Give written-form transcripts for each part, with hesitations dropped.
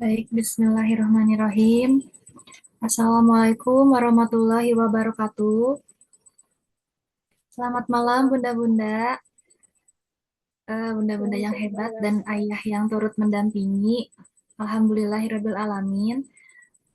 Baik, bismillahirrahmanirrahim. Assalamualaikum warahmatullahi wabarakatuh. Selamat malam, bunda-bunda, bunda-bunda yang hebat dan ayah yang turut mendampingi. Alhamdulillahirabbil alamin.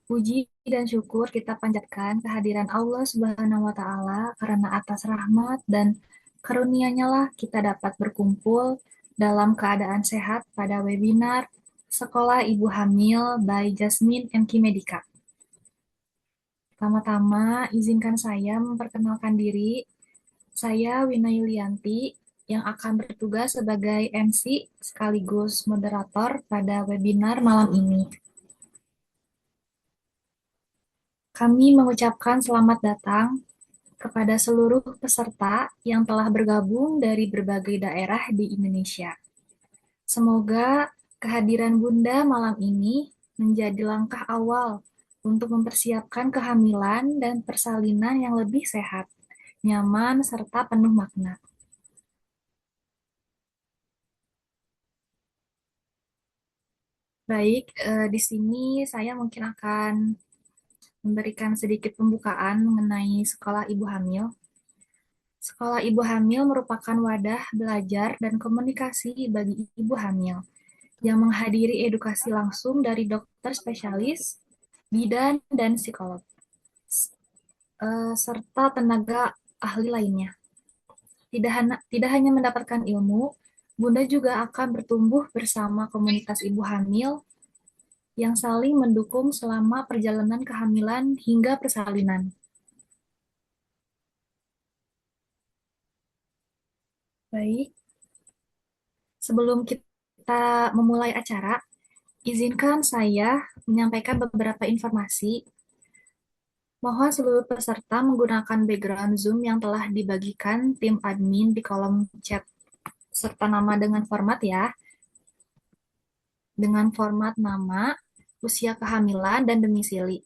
Puji dan syukur kita panjatkan kehadiran Allah Subhanahu wa taala karena atas rahmat dan karunia-Nya lah kita dapat berkumpul dalam keadaan sehat pada webinar Sekolah Ibu Hamil by Jasmine MK Medika. Pertama-tama, izinkan saya memperkenalkan diri. Saya Wina Yulianti yang akan bertugas sebagai MC sekaligus moderator pada webinar malam ini. Kami mengucapkan selamat datang kepada seluruh peserta yang telah bergabung dari berbagai daerah di Indonesia. Semoga kehadiran Bunda malam ini menjadi langkah awal untuk mempersiapkan kehamilan dan persalinan yang lebih sehat, nyaman, serta penuh makna. Baik, di sini saya mungkin akan memberikan sedikit pembukaan mengenai Sekolah Ibu Hamil. Sekolah Ibu Hamil merupakan wadah belajar dan komunikasi bagi ibu hamil yang menghadiri edukasi langsung dari dokter spesialis, bidan, dan psikolog, serta tenaga ahli lainnya. Tidak hanya mendapatkan ilmu, Bunda juga akan bertumbuh bersama komunitas ibu hamil yang saling mendukung selama perjalanan kehamilan hingga persalinan. Baik, sebelum kita memulai acara, izinkan saya menyampaikan beberapa informasi. Mohon seluruh peserta menggunakan background Zoom yang telah dibagikan tim admin di kolom chat, serta nama dengan format ya, dengan format nama, usia kehamilan, dan domisili.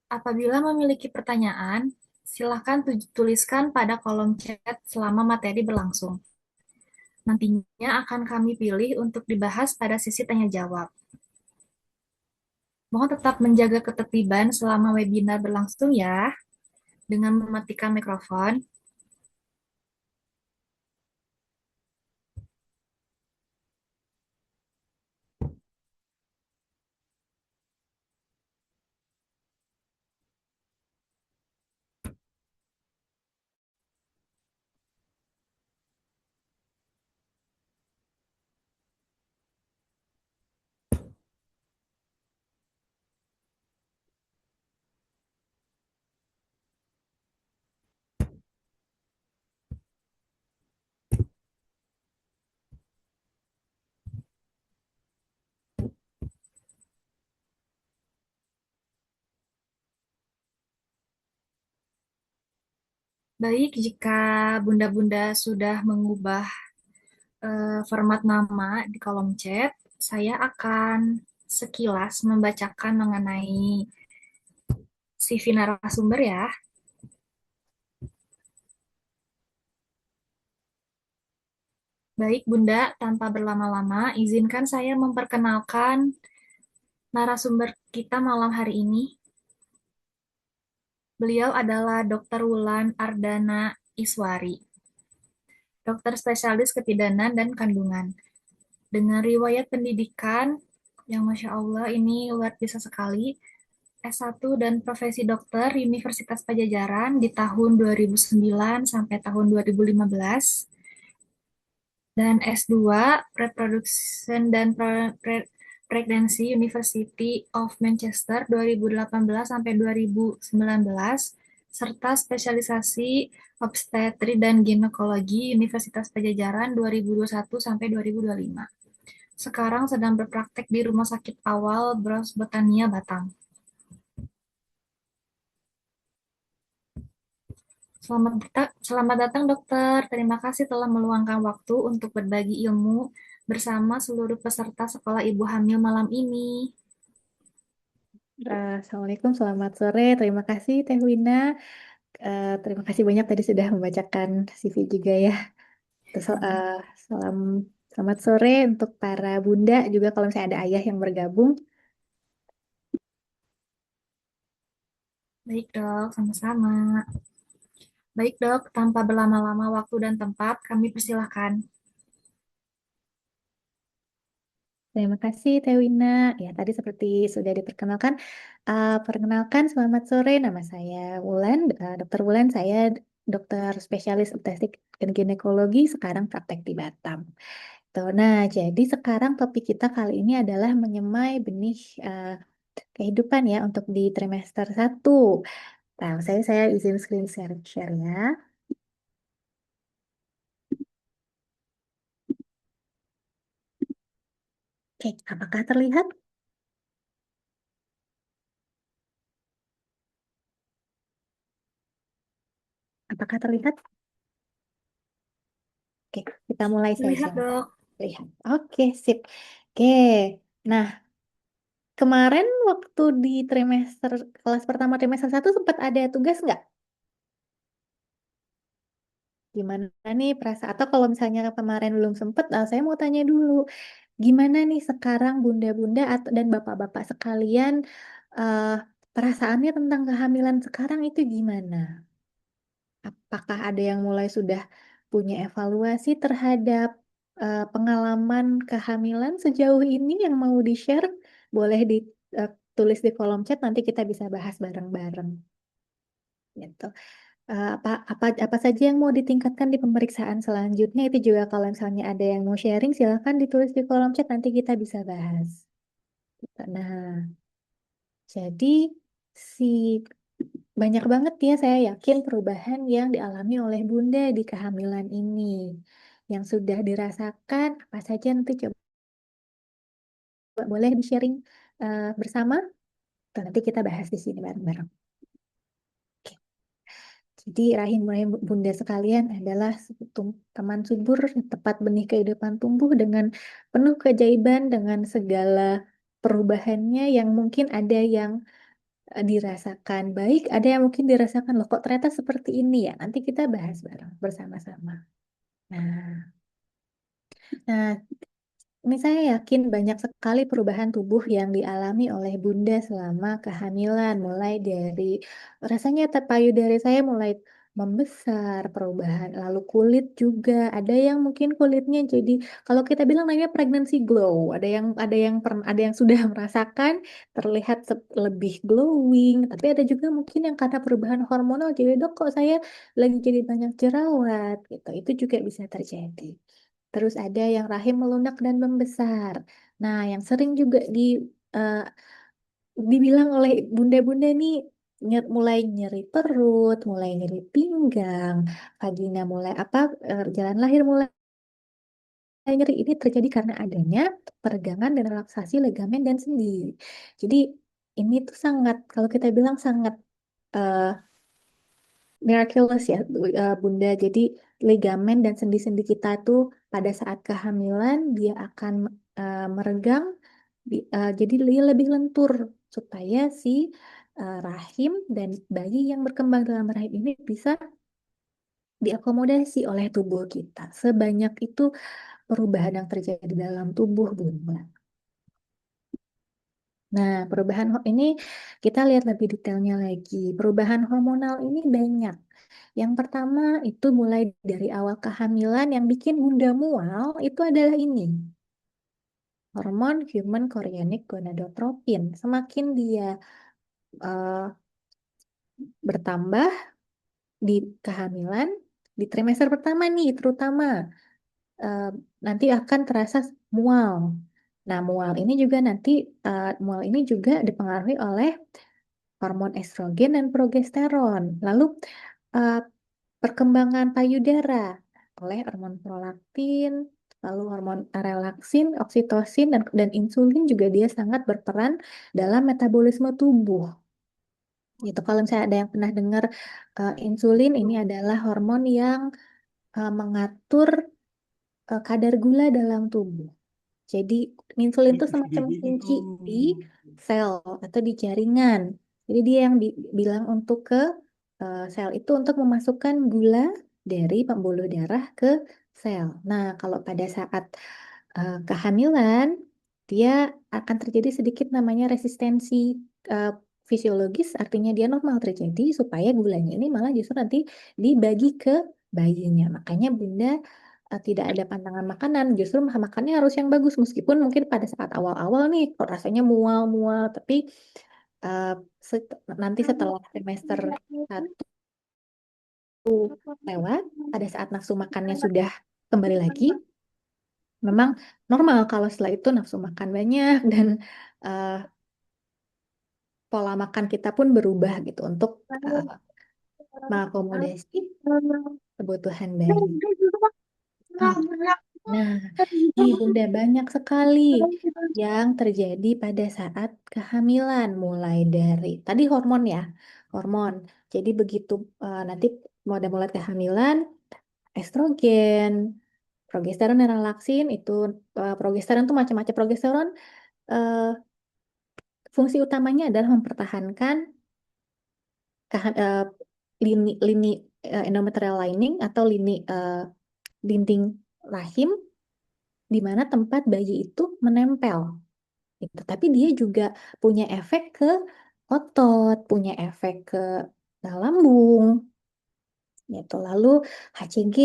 Apabila memiliki pertanyaan, silakan tuliskan pada kolom chat selama materi berlangsung. Nantinya akan kami pilih untuk dibahas pada sesi tanya jawab. Mohon tetap menjaga ketertiban selama webinar berlangsung ya, dengan mematikan mikrofon. Baik, jika bunda-bunda sudah mengubah format nama di kolom chat, saya akan sekilas membacakan mengenai CV narasumber ya. Baik, Bunda, tanpa berlama-lama, izinkan saya memperkenalkan narasumber kita malam hari ini. Beliau adalah Dr. Wulan Ardana Iswari, dokter spesialis kebidanan dan kandungan. Dengan riwayat pendidikan yang Masya Allah ini luar biasa sekali, S1 dan profesi dokter Universitas Pajajaran di tahun 2009 sampai tahun 2015, dan S2 Reproduction dan Pregnancy University of Manchester 2018 sampai 2019, serta spesialisasi obstetri dan ginekologi Universitas Pajajaran 2021 sampai 2025. Sekarang sedang berpraktek di Rumah Sakit Awal Bros Botania Batam. Selamat datang dokter. Terima kasih telah meluangkan waktu untuk berbagi ilmu bersama seluruh peserta sekolah ibu hamil malam ini. Assalamualaikum, selamat sore. Terima kasih Teh Wina. Terima kasih banyak tadi sudah membacakan CV juga ya. Terus, salam Selamat sore untuk para bunda juga kalau misalnya ada ayah yang bergabung. Baik dok, sama-sama. Baik dok, tanpa berlama-lama waktu dan tempat, kami persilahkan. Terima kasih Teh Wina. Ya, tadi seperti sudah diperkenalkan. Perkenalkan, selamat sore. Nama saya Wulan, Dokter Wulan. Saya dokter spesialis obstetrik dan ginekologi, sekarang praktek di Batam. Tuh, nah, jadi sekarang topik kita kali ini adalah menyemai benih kehidupan ya untuk di trimester 1. Nah, saya izin screen share ya. Oke, apakah terlihat? Apakah terlihat? Oke, kita mulai saja. Lihat dok. Lihat. Oke, sip. Oke. Nah, kemarin waktu di trimester kelas pertama trimester 1 sempat ada tugas nggak? Gimana nih perasaan? Atau kalau misalnya kemarin belum sempat, saya mau tanya dulu. Gimana nih sekarang bunda-bunda dan bapak-bapak sekalian, eh, perasaannya tentang kehamilan sekarang itu gimana? Apakah ada yang mulai sudah punya evaluasi terhadap pengalaman kehamilan sejauh ini yang mau di-share? Boleh ditulis di kolom chat, nanti kita bisa bahas bareng-bareng. Gitu. Apa saja yang mau ditingkatkan di pemeriksaan selanjutnya itu juga kalau misalnya ada yang mau sharing silahkan ditulis di kolom chat, nanti kita bisa bahas. Nah, jadi si banyak banget ya, saya yakin perubahan yang dialami oleh Bunda di kehamilan ini. Yang sudah dirasakan, apa saja nanti coba boleh di-sharing bersama. Tuh, nanti kita bahas di sini bareng-bareng. Oke. Jadi rahim-rahim Bunda sekalian adalah teman subur, tepat benih kehidupan tumbuh dengan penuh keajaiban, dengan segala perubahannya yang mungkin ada yang dirasakan baik, ada yang mungkin dirasakan loh kok ternyata seperti ini ya. Nanti kita bahas bareng bersama-sama. Nah, nah, ini saya yakin banyak sekali perubahan tubuh yang dialami oleh Bunda selama kehamilan, mulai dari rasanya payudara saya mulai membesar, perubahan, lalu kulit juga. Ada yang mungkin kulitnya jadi kalau kita bilang namanya pregnancy glow, ada yang sudah merasakan terlihat lebih glowing, tapi ada juga mungkin yang karena perubahan hormonal jadi dok kok saya lagi jadi banyak jerawat gitu. Itu juga bisa terjadi. Terus ada yang rahim melunak dan membesar. Nah, yang sering juga eh, dibilang oleh bunda-bunda nih mulai nyeri perut, mulai nyeri pinggang, vagina mulai jalan lahir mulai nyeri. Ini terjadi karena adanya peregangan dan relaksasi ligamen dan sendi. Jadi ini tuh sangat, kalau kita bilang sangat eh, miraculous ya Bunda. Jadi ligamen dan sendi-sendi kita tuh pada saat kehamilan dia akan meregang, jadi dia lebih lentur supaya si rahim dan bayi yang berkembang dalam rahim ini bisa diakomodasi oleh tubuh kita. Sebanyak itu perubahan yang terjadi dalam tubuh Bunda. Nah, ini kita lihat lebih detailnya lagi. Perubahan hormonal ini banyak. Yang pertama itu mulai dari awal kehamilan yang bikin bunda mual itu adalah ini. Hormon human chorionic gonadotropin. Semakin dia eh, bertambah di kehamilan, di trimester pertama nih terutama eh, nanti akan terasa mual. Nah, mual ini juga dipengaruhi oleh hormon estrogen dan progesteron. Lalu eh, perkembangan payudara oleh hormon prolaktin, lalu hormon relaksin, oksitosin, dan insulin juga dia sangat berperan dalam metabolisme tubuh. Itu kalau misalnya ada yang pernah dengar insulin ini adalah hormon yang mengatur kadar gula dalam tubuh. Jadi insulin itu semacam kunci di sel atau di jaringan. Jadi dia yang bilang sel itu untuk memasukkan gula dari pembuluh darah ke sel. Nah, kalau pada saat kehamilan, dia akan terjadi sedikit namanya resistensi eh, fisiologis, artinya dia normal terjadi supaya gulanya ini malah justru nanti dibagi ke bayinya. Makanya Bunda tidak ada pantangan makanan, justru makannya harus yang bagus, meskipun mungkin pada saat awal-awal nih kok rasanya mual-mual, tapi eh, nanti setelah trimester satu lewat, pada saat nafsu makannya sudah kembali lagi, memang normal kalau setelah itu nafsu makan banyak dan eh, pola makan kita pun berubah gitu untuk eh, mengakomodasi kebutuhan bayi. Oke. Nah, ini Bunda banyak sekali yang terjadi pada saat kehamilan, mulai dari tadi hormon ya, hormon. Jadi begitu nanti mulai kehamilan, estrogen, progesteron dan relaksin itu progesteron tuh macam-macam progesteron eh, fungsi utamanya adalah mempertahankan keha- eh, lini endometrial lining atau lini dinding rahim di mana tempat bayi itu menempel. Gitu. Tapi dia juga punya efek ke otot, punya efek ke lambung, gitu. Lalu HCG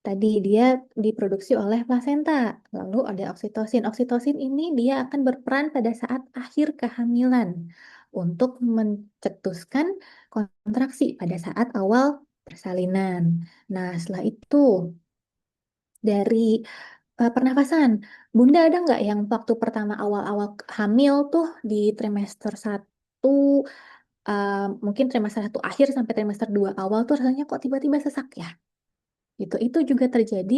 tadi dia diproduksi oleh plasenta. Lalu ada oksitosin. Oksitosin ini dia akan berperan pada saat akhir kehamilan untuk mencetuskan kontraksi pada saat awal persalinan. Nah, setelah itu dari pernafasan, Bunda ada nggak yang waktu pertama awal-awal hamil tuh di trimester satu, eh, mungkin trimester satu akhir sampai trimester 2 awal tuh rasanya kok tiba-tiba sesak ya? Gitu. Itu juga terjadi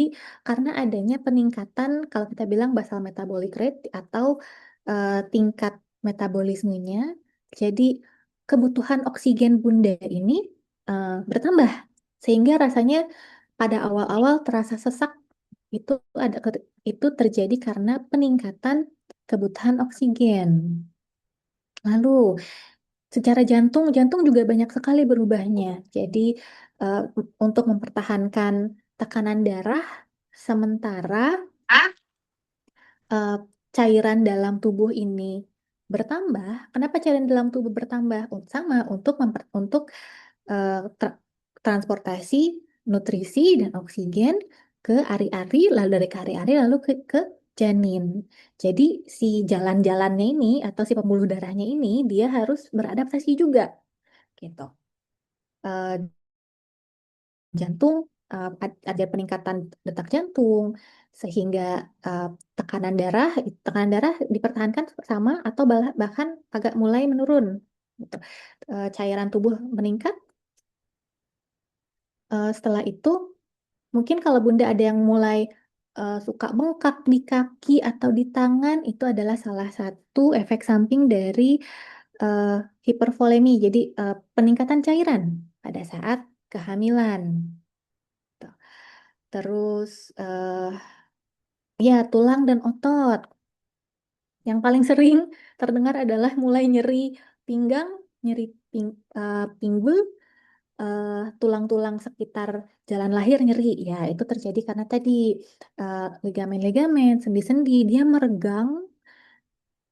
karena adanya peningkatan kalau kita bilang basal metabolic rate atau tingkat metabolismenya. Jadi kebutuhan oksigen bunda ini bertambah sehingga rasanya pada awal-awal terasa sesak itu itu terjadi karena peningkatan kebutuhan oksigen. Lalu secara jantung, jantung juga banyak sekali berubahnya. Jadi eh, untuk mempertahankan tekanan darah, sementara eh, cairan dalam tubuh ini bertambah. Kenapa cairan dalam tubuh bertambah? Sama untuk eh, tra- transportasi nutrisi dan oksigen ke ari-ari, lalu dari ke ari-ari lalu ke janin. Jadi si jalan-jalannya ini atau si pembuluh darahnya ini dia harus beradaptasi juga gitu. Eh, Jantung ada peningkatan detak jantung sehingga eh, tekanan darah dipertahankan sama atau bahkan agak mulai menurun gitu. Cairan tubuh meningkat. Setelah itu mungkin kalau Bunda ada yang mulai suka bengkak di kaki atau di tangan, itu adalah salah satu efek samping dari eh, hipervolemi, jadi peningkatan cairan pada saat kehamilan. Tuh. Terus ya tulang dan otot. Yang paling sering terdengar adalah mulai nyeri pinggang, nyeri pinggul, tulang-tulang sekitar jalan lahir nyeri. Ya, itu terjadi karena tadi ligamen-ligamen, sendi-sendi dia meregang.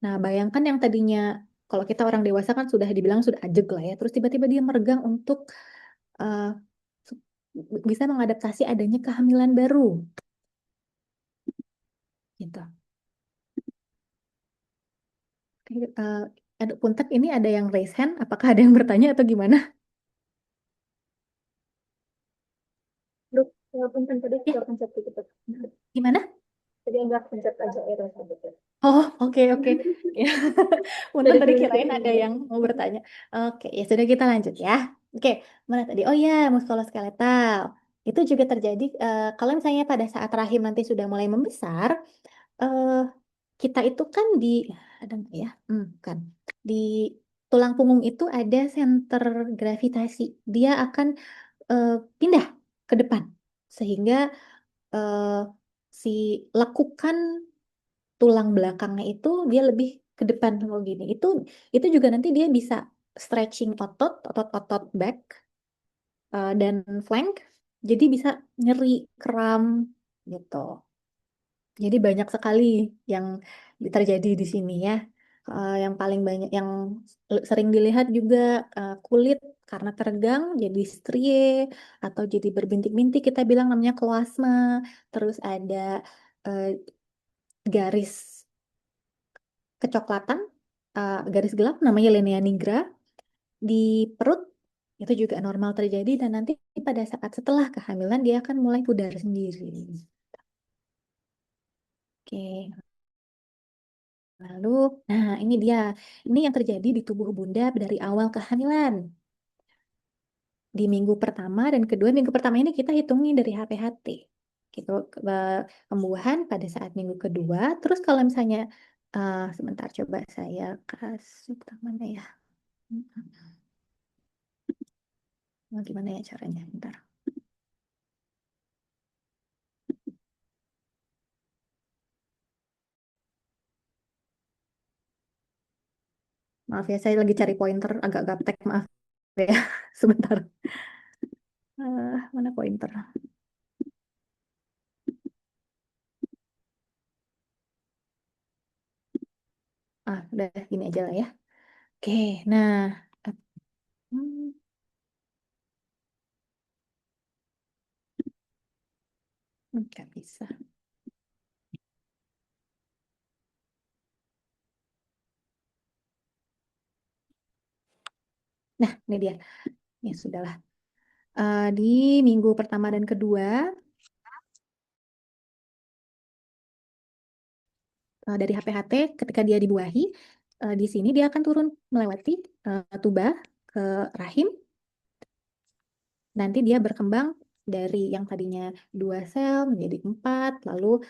Nah, bayangkan yang tadinya kalau kita orang dewasa kan sudah dibilang sudah ajeg lah ya, terus tiba-tiba dia meregang untuk eh, su- bisa mengadaptasi adanya kehamilan baru, gitu. Oke, Puntek ini ada yang raise hand, apakah ada yang bertanya atau gimana? Duh, walaupun tadi Ya, kita pencet gitu. gimana? Jadi enggak pencet aja error gitu. Oh, oke, oke. Ya. Untung Dari tadi dulu kirain ada gitu. yang mau bertanya. Oke, ya sudah kita lanjut ya. Oke, mana tadi? Oh ya, muskuloskeletal. Itu juga terjadi kalau misalnya pada saat rahim nanti sudah mulai membesar, eh, kita itu kan ada nggak ya? Kan. Di tulang punggung itu ada center gravitasi. Dia akan eh, pindah ke depan sehingga eh, si lekukan tulang belakangnya itu dia lebih ke depan kalau gini. Itu juga nanti dia bisa stretching otot-otot back dan flank. Jadi bisa nyeri, kram gitu. Jadi banyak sekali yang terjadi di sini ya. Yang paling banyak yang sering dilihat juga kulit karena teregang jadi strie atau jadi berbintik-bintik kita bilang namanya kloasma. Terus ada eh, garis kecoklatan, garis gelap namanya linea nigra di perut itu juga normal terjadi dan nanti pada saat setelah kehamilan dia akan mulai pudar sendiri. Oke. Lalu, nah ini dia. Ini yang terjadi di tubuh Bunda dari awal kehamilan. Di minggu pertama dan kedua, minggu pertama ini kita hitungin dari HPHT. Gitu, kembuhan pada saat minggu kedua. Terus kalau misalnya, sebentar coba saya kasih mana ya. Gimana ya caranya? Bentar. Maaf ya, saya lagi cari pointer agak gaptek, maaf ya. Sebentar. Mana pointer? Udah gini aja lah ya. Oke, nah. Hmm, nggak bisa. Nah, ini dia. Ya, sudahlah. Di minggu pertama dan kedua, dari HPHT, ketika dia dibuahi, di sini dia akan turun melewati tuba ke rahim. Nanti dia berkembang dari yang tadinya 2 sel menjadi 4, lalu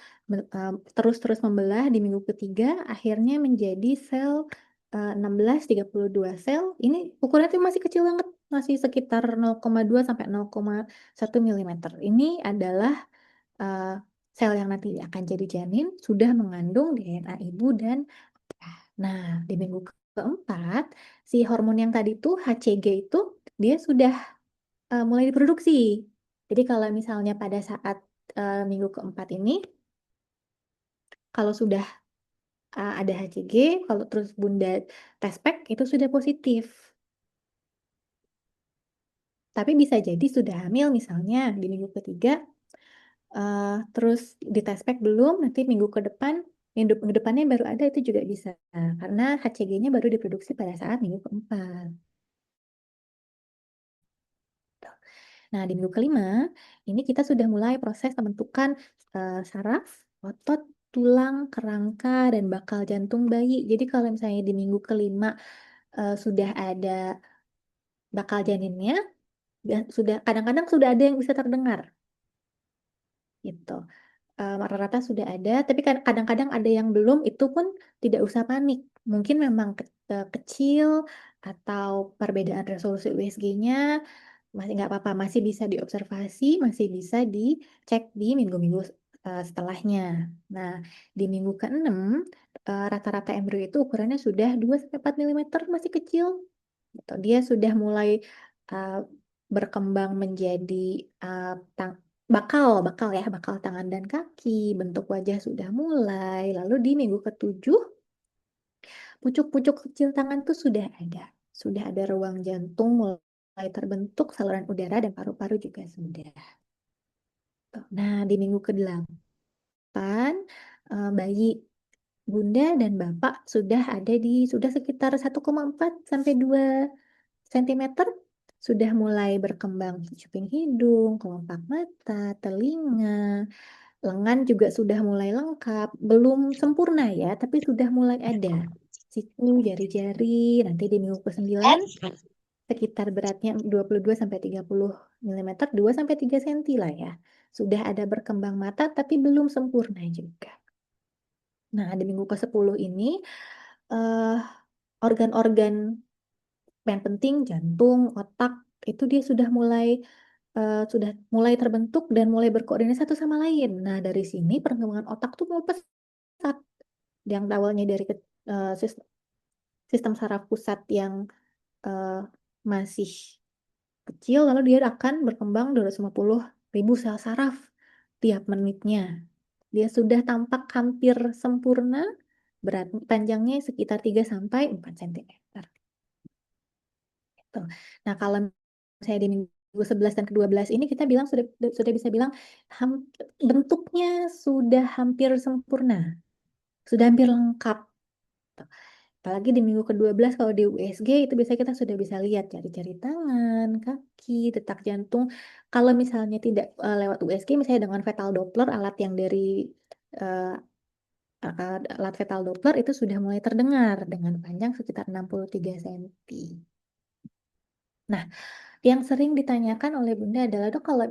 terus-terus membelah di minggu ketiga, akhirnya menjadi sel 16 32 sel. Ini ukurannya masih kecil banget, masih sekitar 0,2 sampai 0,1 milimeter. Ini adalah uh, sel yang nanti akan jadi janin, sudah mengandung DNA ibu dan nah, di minggu keempat, si hormon yang tadi tuh HCG itu dia sudah mulai diproduksi. Jadi kalau misalnya pada saat minggu keempat ini, kalau sudah ada HCG, kalau terus Bunda tes pack itu sudah positif. Tapi bisa jadi sudah hamil misalnya di minggu ketiga, terus di tes pack belum, nanti minggu ke depan, minggu depannya baru ada itu juga bisa. Karena HCG-nya baru diproduksi pada saat minggu keempat. Nah, di minggu kelima, ini kita sudah mulai proses pembentukan saraf, otot, tulang, kerangka, dan bakal jantung bayi. Jadi kalau misalnya di minggu kelima sudah ada bakal janinnya, sudah kadang-kadang sudah ada yang bisa terdengar, gitu. Rata-rata sudah ada, tapi kadang-kadang ada yang belum, itu pun tidak usah panik. Mungkin memang kecil atau perbedaan resolusi USG-nya masih nggak apa-apa, masih bisa diobservasi, masih bisa dicek di minggu-minggu setelahnya. Nah, di minggu ke-6, rata-rata embrio itu ukurannya sudah 2 sampai 4 milimeter, masih kecil. Gitu. Dia sudah mulai uh, berkembang menjadi uh, tang- bakal ya, bakal tangan dan kaki, bentuk wajah sudah mulai. Lalu di minggu ke-7, pucuk-pucuk kecil tangan tuh sudah ada ruang jantung mulai terbentuk, saluran udara dan paru-paru juga sudah. Tuh. Nah, di minggu ke-8, bayi Bunda dan Bapak sudah sekitar 1,4 sampai 2 sentimeter, sudah mulai berkembang cuping hidung, kelopak mata, telinga, lengan juga sudah mulai lengkap, belum sempurna ya, tapi sudah mulai ada siku, jari-jari, nanti di minggu ke-9 sekitar beratnya 22 sampai 30 milimeter, 2 sampai 3 senti lah ya. Sudah ada berkembang mata tapi belum sempurna juga. Nah, di minggu ke-10 ini eh, organ-organ yang penting jantung, otak itu dia sudah mulai terbentuk dan mulai berkoordinasi satu sama lain. Nah, dari sini perkembangan otak tuh mau pesat. Yang awalnya dari sistem saraf pusat yang eh, masih kecil, lalu dia akan berkembang 250 ribu sel saraf tiap menitnya. Dia sudah tampak hampir sempurna, berat panjangnya sekitar 3 sampai 4 cm. Gitu. Nah, kalau saya di minggu 11 dan ke-12 ini kita bilang sudah bisa bilang bentuknya sudah hampir sempurna, sudah hampir lengkap. Apalagi di minggu ke-12 kalau di USG itu biasanya kita sudah bisa lihat jari-jari tangan, kaki, detak jantung. Kalau misalnya tidak lewat USG, misalnya dengan fetal Doppler, alat yang dari eh, alat fetal Doppler itu sudah mulai terdengar dengan panjang sekitar 63 cm. Nah, yang sering ditanyakan oleh Bunda adalah, dok, kalau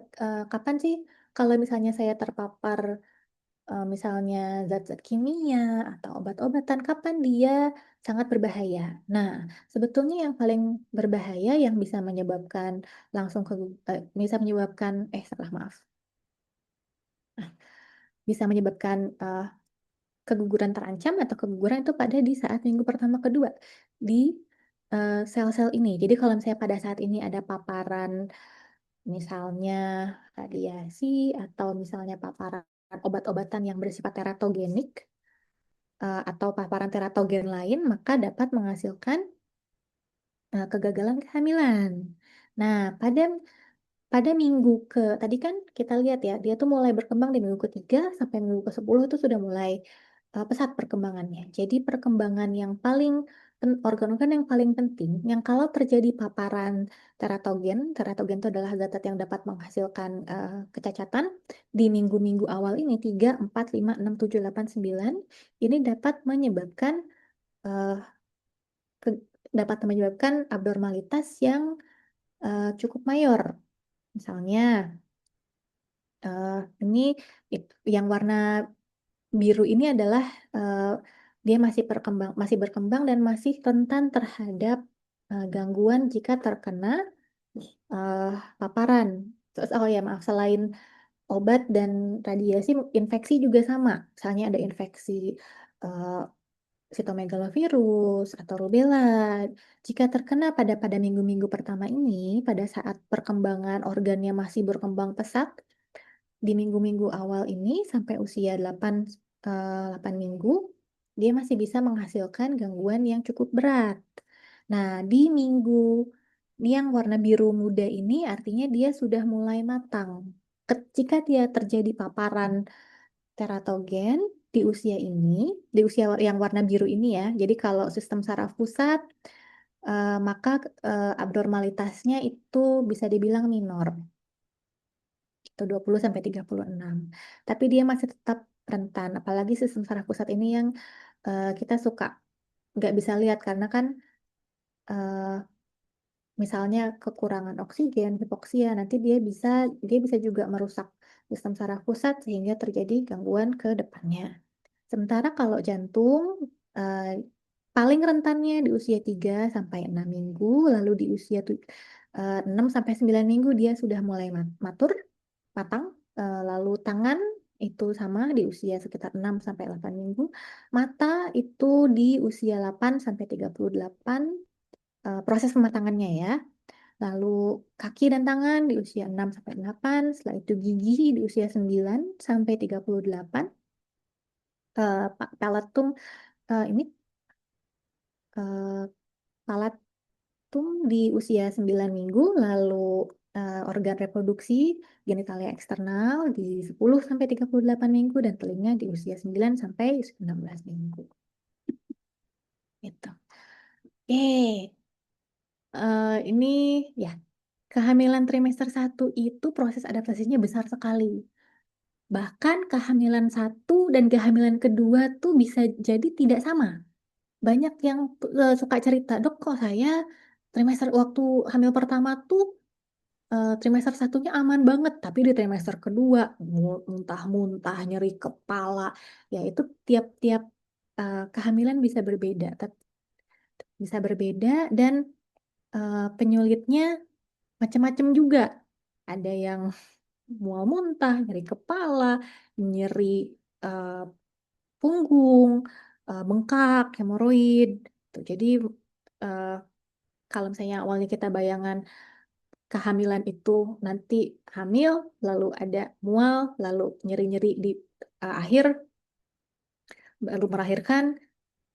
kapan sih kalau misalnya saya terpapar misalnya zat-zat kimia atau obat-obatan, kapan dia sangat berbahaya? Nah, sebetulnya yang paling berbahaya yang bisa menyebabkan langsung bisa menyebabkan salah maaf, bisa menyebabkan keguguran terancam atau keguguran itu pada di saat minggu pertama kedua di sel-sel ini. Jadi kalau misalnya pada saat ini ada paparan misalnya radiasi atau misalnya paparan obat-obatan yang bersifat teratogenik atau paparan teratogen lain, maka dapat menghasilkan kegagalan kehamilan. Nah, pada minggu tadi kan kita lihat ya, dia tuh mulai berkembang di minggu ketiga sampai minggu ke-10 itu sudah mulai pesat perkembangannya. Jadi perkembangan yang paling organ-organ yang paling penting, yang kalau terjadi paparan teratogen itu adalah zat yang dapat menghasilkan kecacatan di minggu-minggu awal ini 3, 4, 5, 6, 7, 8, 9 ini eh, ke- dapat menyebabkan abnormalitas yang cukup mayor. Misalnya Eh, ini yang warna biru ini adalah eh, dia masih berkembang dan masih rentan terhadap gangguan jika terkena eh, paparan. Terus, oh ya maaf, selain obat dan radiasi, infeksi juga sama. Misalnya ada infeksi eh, sitomegalovirus atau rubella. Jika terkena pada minggu-minggu pertama ini, pada saat perkembangan organnya masih berkembang pesat, di minggu-minggu awal ini sampai usia 8 minggu, dia masih bisa menghasilkan gangguan yang cukup berat. Nah, di minggu yang warna biru muda ini artinya dia sudah mulai matang. Jika dia terjadi paparan teratogen di usia ini, di usia yang warna biru ini ya, jadi kalau sistem saraf pusat, maka abnormalitasnya itu bisa dibilang minor itu 20 sampai 36. Tapi dia masih tetap rentan, apalagi sistem saraf pusat ini yang kita suka nggak bisa lihat karena kan eh, misalnya kekurangan oksigen, hipoksia, nanti dia bisa juga merusak sistem saraf pusat sehingga terjadi gangguan ke depannya. Sementara kalau jantung eh, paling rentannya di usia 3 sampai 6 minggu, lalu di usia 6 sampai 9 minggu dia sudah mulai matur, matang. Lalu tangan itu sama di usia sekitar 6 sampai 8 minggu. Mata itu di usia 8 sampai 38 proses pematangannya ya. Lalu kaki dan tangan di usia 6 sampai 8, setelah itu gigi di usia 9 sampai 38. Palatum ini eh, palatum di usia 9 minggu, lalu organ reproduksi genitalia eksternal di 10 sampai 38 minggu dan telinga di usia 9 sampai 19 minggu. Gitu. Eh, ini ya, kehamilan trimester 1 itu proses adaptasinya besar sekali. Bahkan kehamilan 1 dan kehamilan kedua tuh bisa jadi tidak sama. Banyak yang suka cerita, dok, kok saya trimester waktu hamil pertama tuh trimester satunya aman banget, tapi di trimester kedua muntah-muntah, nyeri kepala. Ya itu tiap-tiap kehamilan bisa berbeda dan penyulitnya macam-macam juga. Ada yang mual muntah, nyeri kepala, nyeri eh, punggung, bengkak, hemoroid. Tuh, jadi eh, kalau misalnya awalnya kita bayangan kehamilan itu nanti hamil, lalu ada mual, lalu nyeri-nyeri di akhir, baru melahirkan,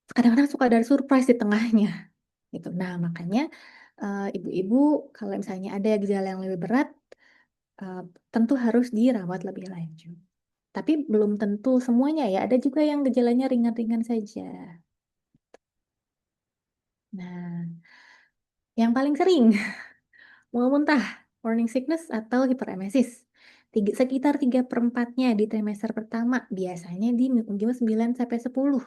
kadang-kadang suka ada surprise di tengahnya gitu. Nah, makanya ibu-ibu kalau misalnya ada gejala yang lebih berat, eh, tentu harus dirawat lebih lanjut. Tapi belum tentu semuanya ya, ada juga yang gejalanya ringan-ringan saja. Nah, yang paling sering mual muntah, morning sickness atau hiperemesis. Sekitar 3/4-nya di trimester pertama, biasanya di minggu 9 sampai 10.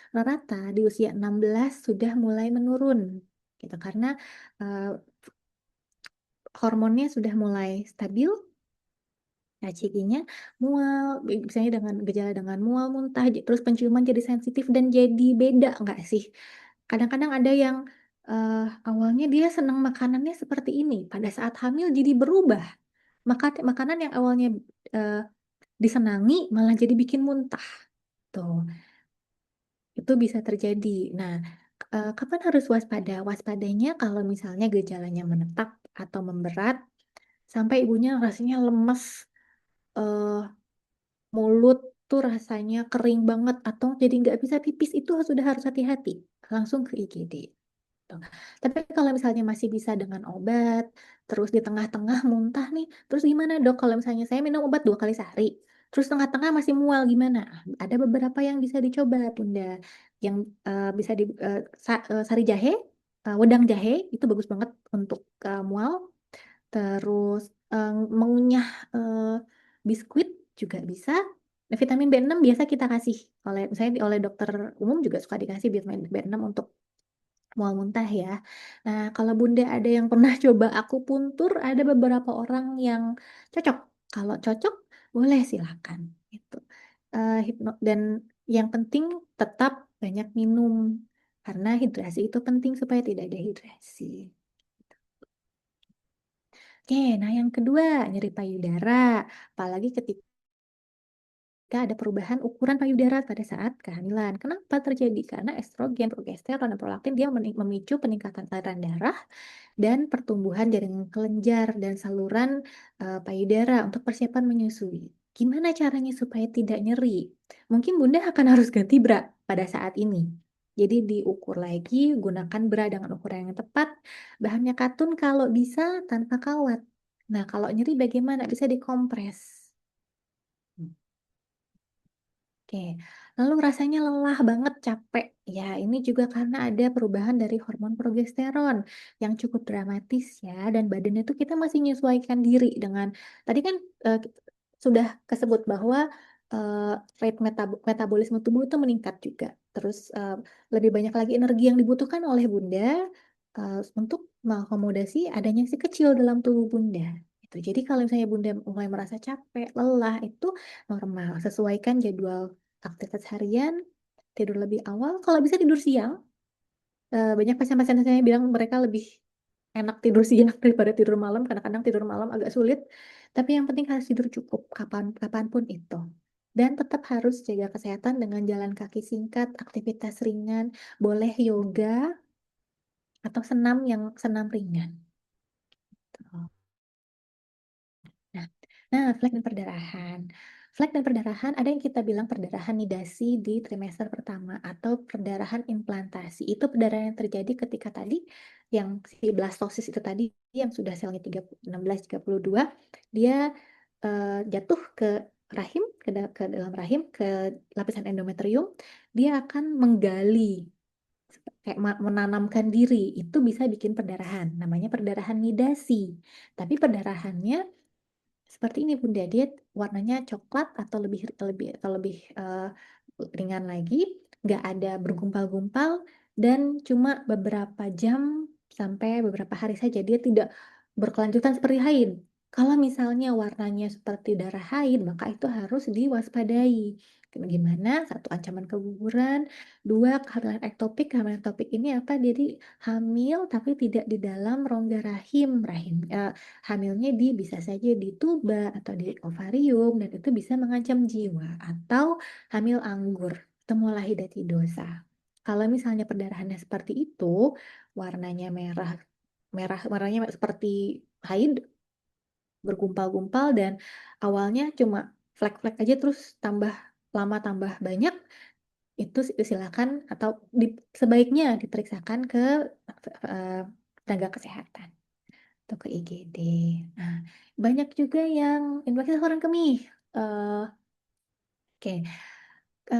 Rata di usia 16 sudah mulai menurun. Gitu karena eh, hormonnya sudah mulai stabil. Nah, cirinya mual, misalnya dengan gejala dengan mual, muntah, terus penciuman jadi sensitif dan jadi beda nggak sih? Kadang-kadang ada yang awalnya dia senang makanannya seperti ini, pada saat hamil jadi berubah. Makanan yang awalnya eh, disenangi malah jadi bikin muntah. Tuh, itu bisa terjadi. Nah, kapan harus waspada? Waspadanya kalau misalnya gejalanya menetap atau memberat, sampai ibunya rasanya lemes, eh, mulut tuh rasanya kering banget atau jadi nggak bisa pipis, itu sudah harus hati-hati. Langsung ke IGD. Tuh. Tapi kalau misalnya masih bisa dengan obat, terus di tengah-tengah muntah nih, terus gimana dok? Kalau misalnya saya minum obat 2 kali sehari, terus tengah-tengah masih mual gimana? Ada beberapa yang bisa dicoba, Bunda. Yang bisa di sari jahe, wedang jahe itu bagus banget untuk mual. Terus mengunyah eh, biskuit juga bisa. Nah, vitamin B6 biasa kita kasih oleh misalnya oleh dokter umum juga suka dikasih vitamin B6 untuk mual muntah ya. Nah, kalau Bunda ada yang pernah coba akupuntur, ada beberapa orang yang cocok. Kalau cocok, boleh silakan. Gitu. Dan yang penting tetap banyak minum. Karena hidrasi itu penting supaya tidak dehidrasi. Oke, nah yang kedua, nyeri payudara. Apalagi ketika ada perubahan ukuran payudara pada saat kehamilan. Kenapa terjadi? Karena estrogen, progesteron, dan prolaktin dia memicu peningkatan aliran darah dan pertumbuhan jaringan kelenjar dan saluran payudara untuk persiapan menyusui. Gimana caranya supaya tidak nyeri? Mungkin Bunda akan harus ganti bra pada saat ini. Jadi diukur lagi, gunakan bra dengan ukuran yang tepat, bahannya katun kalau bisa tanpa kawat. Nah, kalau nyeri bagaimana? Bisa dikompres. Oke, lalu rasanya lelah banget, capek. Ya, ini juga karena ada perubahan dari hormon progesteron yang cukup dramatis ya, dan badannya itu kita masih menyesuaikan diri dengan, tadi kan sudah kesebut bahwa eh, rate metabolisme tubuh itu meningkat juga. Terus lebih banyak lagi energi yang dibutuhkan oleh Bunda untuk mengakomodasi adanya si kecil dalam tubuh Bunda. Gitu. Jadi kalau misalnya Bunda mulai merasa capek, lelah, itu normal. Sesuaikan jadwal aktivitas harian, tidur lebih awal. Kalau bisa tidur siang, banyak pasien-pasien saya bilang mereka lebih enak tidur siang daripada tidur malam. Kadang-kadang tidur malam agak sulit. Tapi yang penting harus tidur cukup kapanpun itu. Dan tetap harus jaga kesehatan dengan jalan kaki singkat, aktivitas ringan, boleh yoga atau senam ringan. Nah, flek dan perdarahan. Flek dan perdarahan ada yang kita bilang perdarahan nidasi di trimester pertama atau perdarahan implantasi. Itu perdarahan yang terjadi ketika tadi yang si blastosis itu tadi yang sudah selnya 16-32 dia jatuh ke rahim ke dalam rahim ke lapisan endometrium, dia akan menggali kayak menanamkan diri, itu bisa bikin perdarahan, namanya perdarahan nidasi. Tapi perdarahannya seperti ini Bunda, dia warnanya coklat atau lebih ringan lagi, nggak ada bergumpal-gumpal dan cuma beberapa jam sampai beberapa hari saja. Dia tidak berkelanjutan seperti haid. Kalau misalnya warnanya seperti darah haid, maka itu harus diwaspadai. Gimana? Satu, ancaman keguguran. Dua, kehamilan ektopik. Kehamilan ektopik ini apa? Jadi hamil tapi tidak di dalam rongga rahim. Hamilnya di bisa saja di tuba atau di ovarium dan itu bisa mengancam jiwa atau hamil anggur atau mulahidati dosa. Kalau misalnya perdarahannya seperti itu, warnanya merah merah, warnanya seperti haid, bergumpal-gumpal, dan awalnya cuma flek-flek aja terus tambah lama tambah banyak, itu silakan atau sebaiknya diperiksakan ke eh, tenaga kesehatan atau ke IGD. Nah, banyak juga yang infeksi saluran kemih. Eh, Oke,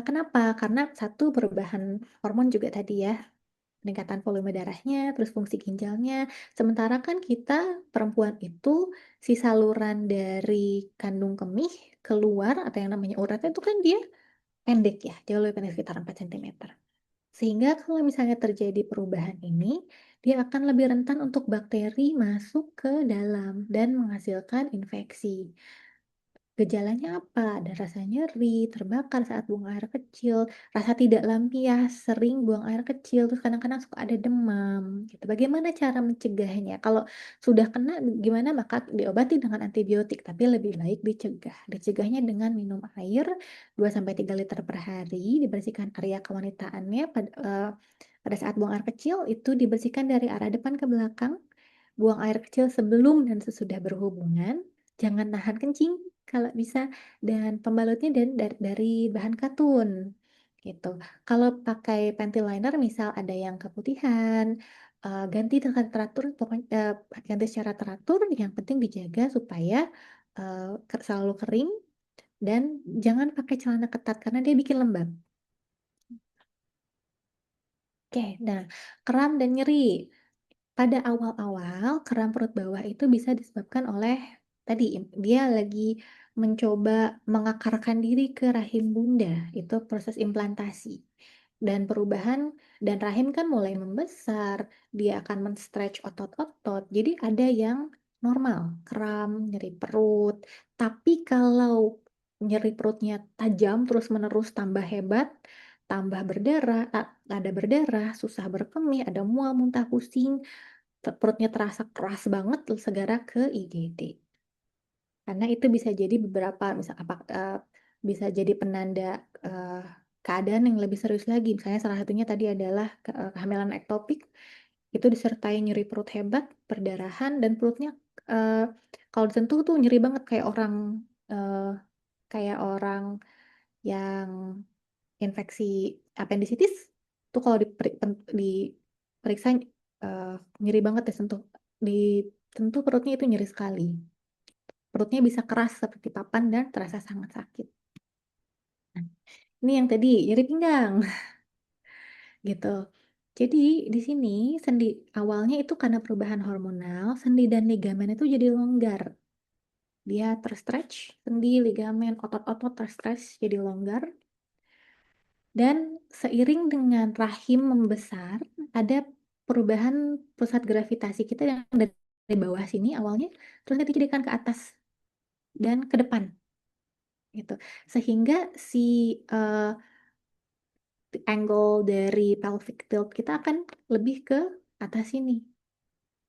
kenapa? Karena satu, perubahan hormon juga tadi ya, peningkatan volume darahnya, terus fungsi ginjalnya. Sementara kan kita perempuan itu si saluran dari kandung kemih keluar atau yang namanya urat itu kan dia pendek ya, jauh lebih pendek sekitar 4 cm. Sehingga kalau misalnya terjadi perubahan ini, dia akan lebih rentan untuk bakteri masuk ke dalam dan menghasilkan infeksi. Gejalanya apa? Ada rasa nyeri, terbakar saat buang air kecil, rasa tidak lampias, sering buang air kecil, terus kadang-kadang suka ada demam, gitu. Bagaimana cara mencegahnya? Kalau sudah kena gimana? Maka diobati dengan antibiotik, tapi lebih baik dicegah. Dicegahnya dengan minum air 2 sampai 3 liter per hari, dibersihkan area kewanitaannya pada saat buang air kecil itu dibersihkan dari arah depan ke belakang, buang air kecil sebelum dan sesudah berhubungan, jangan nahan kencing kalau bisa, dan pembalutnya dari bahan katun gitu. Kalau pakai panty liner misal ada yang keputihan, ganti dengan teratur, pokoknya ganti secara teratur, yang penting dijaga supaya selalu kering, dan jangan pakai celana ketat karena dia bikin lembab. Oke, nah, kram dan nyeri. Pada awal-awal, kram perut bawah itu bisa disebabkan oleh tadi dia lagi mencoba mengakarkan diri ke rahim bunda, itu proses implantasi. Dan perubahan, dan rahim kan mulai membesar, dia akan men-stretch otot-otot. Jadi ada yang normal, kram, nyeri perut. Tapi kalau nyeri perutnya tajam terus-menerus tambah hebat, tambah berdarah, ada berdarah, susah berkemih, ada mual, muntah, pusing, perutnya terasa keras banget, segera ke IGD. Karena itu bisa jadi beberapa, misal bisa jadi penanda eh, keadaan yang lebih serius lagi. Misalnya salah satunya tadi adalah kehamilan ektopik, itu disertai nyeri perut hebat, perdarahan, dan perutnya eh, kalau disentuh tuh nyeri banget eh, kayak orang yang infeksi appendicitis. Tuh kalau diperiksa eh, nyeri banget ya, disentuh perutnya itu nyeri sekali. Perutnya bisa keras seperti papan dan terasa sangat sakit. Nah, ini yang tadi nyeri pinggang gitu. Jadi di sini sendi awalnya itu karena perubahan hormonal, sendi dan ligamen itu jadi longgar. Dia terstretch, sendi, ligamen, otot-otot terstretch jadi longgar. Dan seiring dengan rahim membesar, ada perubahan pusat gravitasi kita yang dari bawah sini awalnya, terus nanti jadikan ke atas dan ke depan gitu. Sehingga si eh, angle dari pelvic tilt kita akan lebih ke atas sini.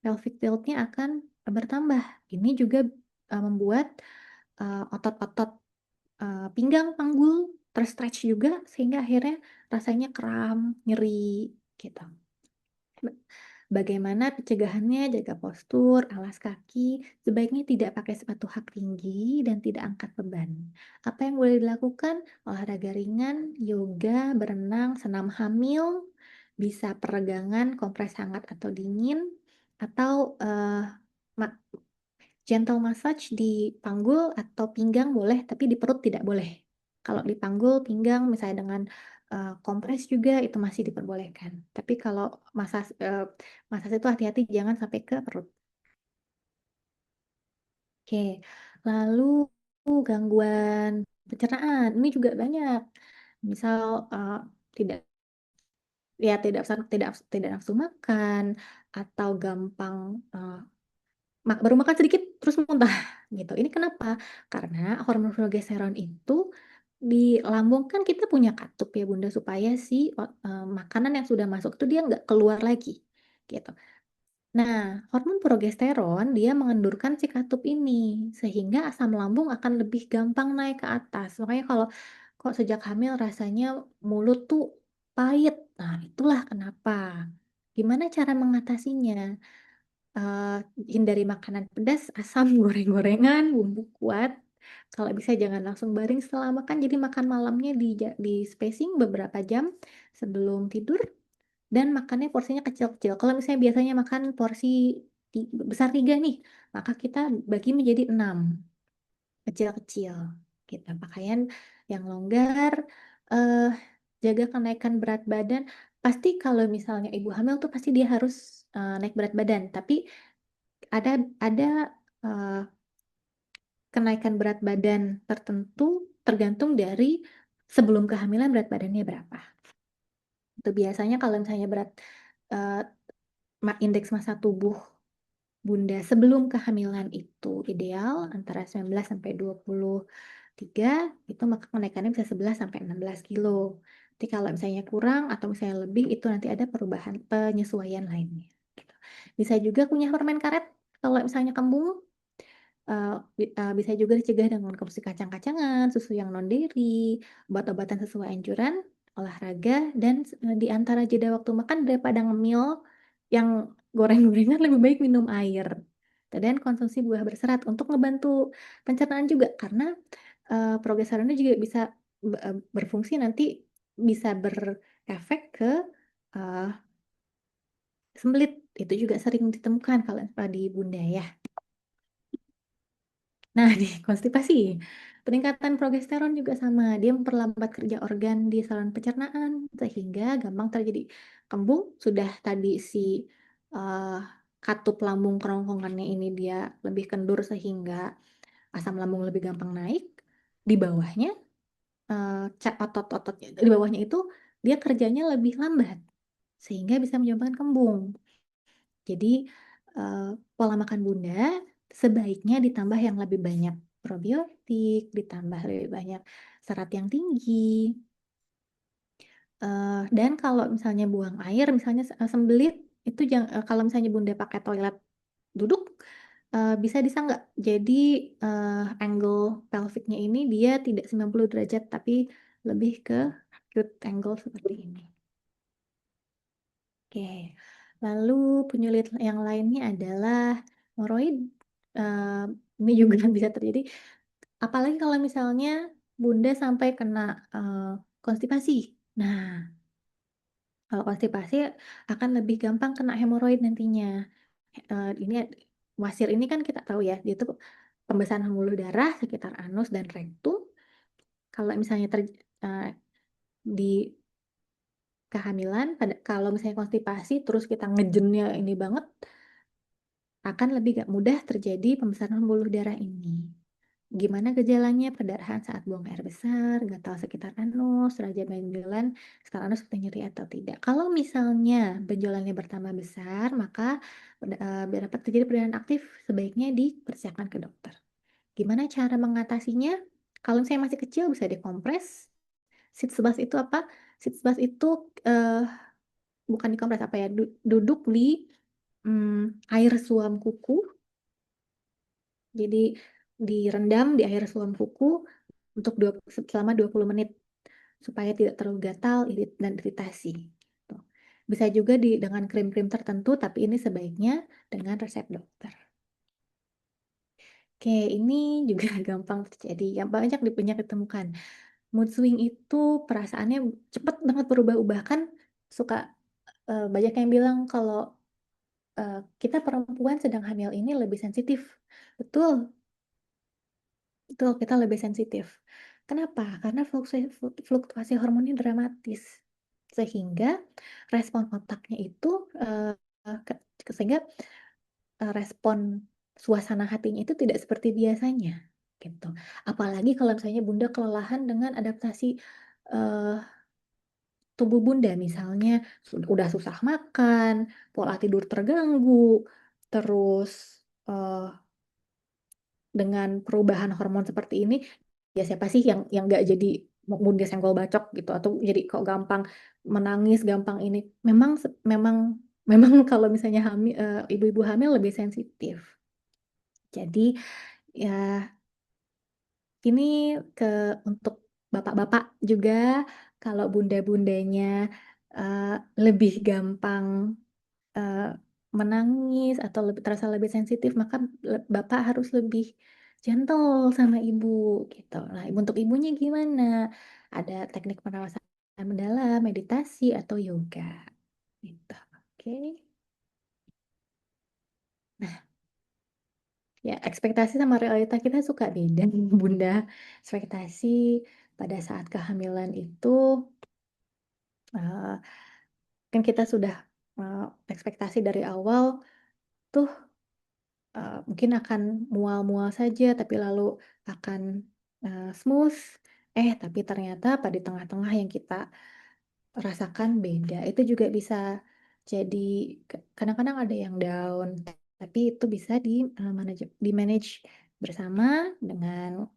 Pelvic tiltnya akan bertambah. Ini juga membuat otot-otot pinggang, panggul terstretch juga sehingga akhirnya rasanya kram, nyeri gitu. Bagaimana pencegahannya? Jaga postur, alas kaki, sebaiknya tidak pakai sepatu hak tinggi dan tidak angkat beban. Apa yang boleh dilakukan? Olahraga ringan, yoga, berenang, senam hamil, bisa peregangan, kompres hangat atau dingin, atau ma- gentle massage di panggul atau pinggang boleh, tapi di perut tidak boleh. Kalau di panggul, pinggang, misalnya dengan kompres juga itu masih diperbolehkan. Tapi kalau massage itu hati-hati jangan sampai ke perut. Oke, lalu gangguan pencernaan ini juga banyak. Misal tidak tidak nafsu makan, atau gampang baru makan sedikit terus muntah gitu. Ini kenapa? Karena hormon progesteron itu di lambung kan kita punya katup ya Bunda, supaya si makanan yang sudah masuk itu dia nggak keluar lagi gitu. Nah, hormon progesteron dia mengendurkan si katup ini sehingga asam lambung akan lebih gampang naik ke atas. Makanya kalau kok sejak hamil rasanya mulut tuh pahit. Nah, itulah kenapa. Gimana cara mengatasinya? eh, hindari makanan pedas, asam, goreng-gorengan, bumbu kuat. Kalau bisa jangan langsung baring setelah makan. Jadi makan malamnya di spacing beberapa jam sebelum tidur dan makannya porsinya kecil-kecil. Kalau misalnya biasanya makan porsi besar 3 nih, maka kita bagi menjadi 6 kecil-kecil. Gitu. Pakaian yang longgar, eh, jaga kenaikan berat badan. Pasti kalau misalnya ibu hamil tuh pasti dia harus naik berat badan. Tapi ada ada eh, kenaikan berat badan tertentu tergantung dari sebelum kehamilan berat badannya berapa. Itu biasanya kalau misalnya eh, indeks massa tubuh Bunda sebelum kehamilan itu ideal antara 19 sampai 23, itu maka kenaikannya bisa 11 sampai 16 kilo. Tapi kalau misalnya kurang atau misalnya lebih, itu nanti ada perubahan penyesuaian lainnya. Gitu. Bisa juga kunyah permen karet kalau misalnya kembung. Bisa juga dicegah dengan konsumsi kacang-kacangan, susu yang non-dairy, obat-obatan sesuai anjuran, olahraga, dan di antara jeda waktu makan daripada ngemil yang goreng-gorengan lebih baik minum air. Dan konsumsi buah berserat untuk ngebantu pencernaan juga karena progesteronnya juga bisa berfungsi nanti bisa berefek ke uh, sembelit. Itu juga sering ditemukan kalau di bunda ya. Nah, di konstipasi, peningkatan progesteron juga sama. Dia memperlambat kerja organ di saluran pencernaan sehingga gampang terjadi kembung. Sudah tadi si eh, katup lambung kerongkongannya ini dia lebih kendur sehingga asam lambung lebih gampang naik. Di bawahnya, otot-ototnya di bawahnya itu dia kerjanya lebih lambat sehingga bisa menyebabkan kembung. Jadi eh, pola makan Bunda sebaiknya ditambah yang lebih banyak probiotik, ditambah lebih banyak serat yang tinggi. Dan kalau misalnya buang air, misalnya sembelit itu jangan, kalau misalnya Bunda pakai toilet duduk, bisa nggak? Jadi angle pelviknya ini dia tidak 90 derajat tapi lebih ke acute angle seperti ini. Oke, lalu penyulit yang lainnya adalah hemoroid. Eh, ini juga bisa terjadi, apalagi kalau misalnya Bunda sampai kena eh, konstipasi. Nah, kalau konstipasi akan lebih gampang kena hemoroid nantinya. Ini wasir ini kan kita tahu ya, dia itu pembesaran pembuluh darah sekitar anus dan rektum. Kalau misalnya eh, di kehamilan, kalau misalnya konstipasi terus kita ngejennya ini banget, akan lebih gak mudah terjadi pembesaran pembuluh darah ini. Gimana gejalanya? Perdarahan saat buang air besar, gatal sekitar anus, raja benjolan, sekitar anus seperti nyeri atau tidak. Kalau misalnya benjolannya bertambah besar, maka dapat terjadi perdarahan aktif, sebaiknya dipersiapkan ke dokter. Gimana cara mengatasinya? Kalau misalnya masih kecil bisa dikompres. Sitz bath itu apa? Sitz bath itu bukan dikompres apa ya? Duduk di air suam kuku. Jadi direndam di air suam kuku untuk selama 20 menit supaya tidak terlalu gatal dan iritasi. Tuh. Bisa juga dengan krim-krim tertentu, tapi ini sebaiknya dengan resep dokter. Oke, ini juga gampang terjadi, yang banyak banyak ditemukan. Mood swing itu perasaannya cepat banget berubah-ubah kan, suka banyak yang bilang kalau kita perempuan sedang hamil ini lebih sensitif. Betul, betul, kita lebih sensitif. Kenapa? Karena fluktuasi hormonnya dramatis. Sehingga respon otaknya itu, eh, sehingga respon suasana hatinya itu tidak seperti biasanya. Gitu. Apalagi kalau misalnya Bunda kelelahan dengan adaptasi eh, tubuh Bunda, misalnya udah susah makan, pola tidur terganggu, terus eh, dengan perubahan hormon seperti ini, ya siapa sih yang nggak jadi mudah senggol bacok gitu atau jadi kok gampang menangis, gampang ini. Memang memang kalau misalnya ibu-ibu hamil lebih sensitif. Jadi ya ini ke untuk bapak-bapak juga kalau bunda-bundanya eh, lebih gampang menangis atau lebih terasa lebih sensitif, maka Bapak harus lebih gentle sama ibu gitu. Nah, untuk ibunya gimana? Ada teknik pernapasan mendalam, meditasi atau yoga gitu. Oke. Nah, ya ekspektasi sama realita kita suka beda, Bunda. Ekspektasi pada saat kehamilan itu eh, kan kita sudah ekspektasi dari awal tuh mungkin akan mual-mual saja, tapi lalu akan smooth. Tapi ternyata pada di tengah-tengah yang kita rasakan beda. Itu juga bisa jadi kadang-kadang ada yang down, tapi itu bisa di manage bersama dengan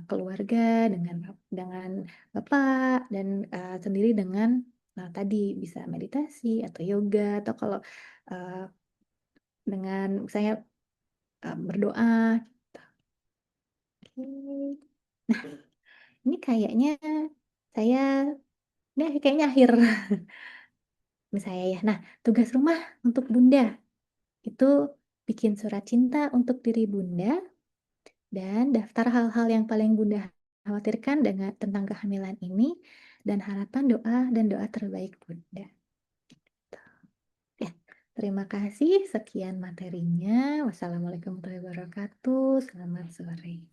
keluarga, dengan bapak dan sendiri dengan tadi bisa meditasi atau yoga atau kalau eh, dengan misalnya berdoa. Oke. Nah, ini kayaknya saya, nah kayaknya akhir saya ya. Nah, tugas rumah untuk Bunda itu bikin surat cinta untuk diri Bunda dan daftar hal-hal yang paling Bunda khawatirkan dengan tentang kehamilan ini dan harapan doa dan doa terbaik Bunda. Ya, terima kasih. Sekian materinya. Wassalamualaikum warahmatullahi wabarakatuh. Selamat sore.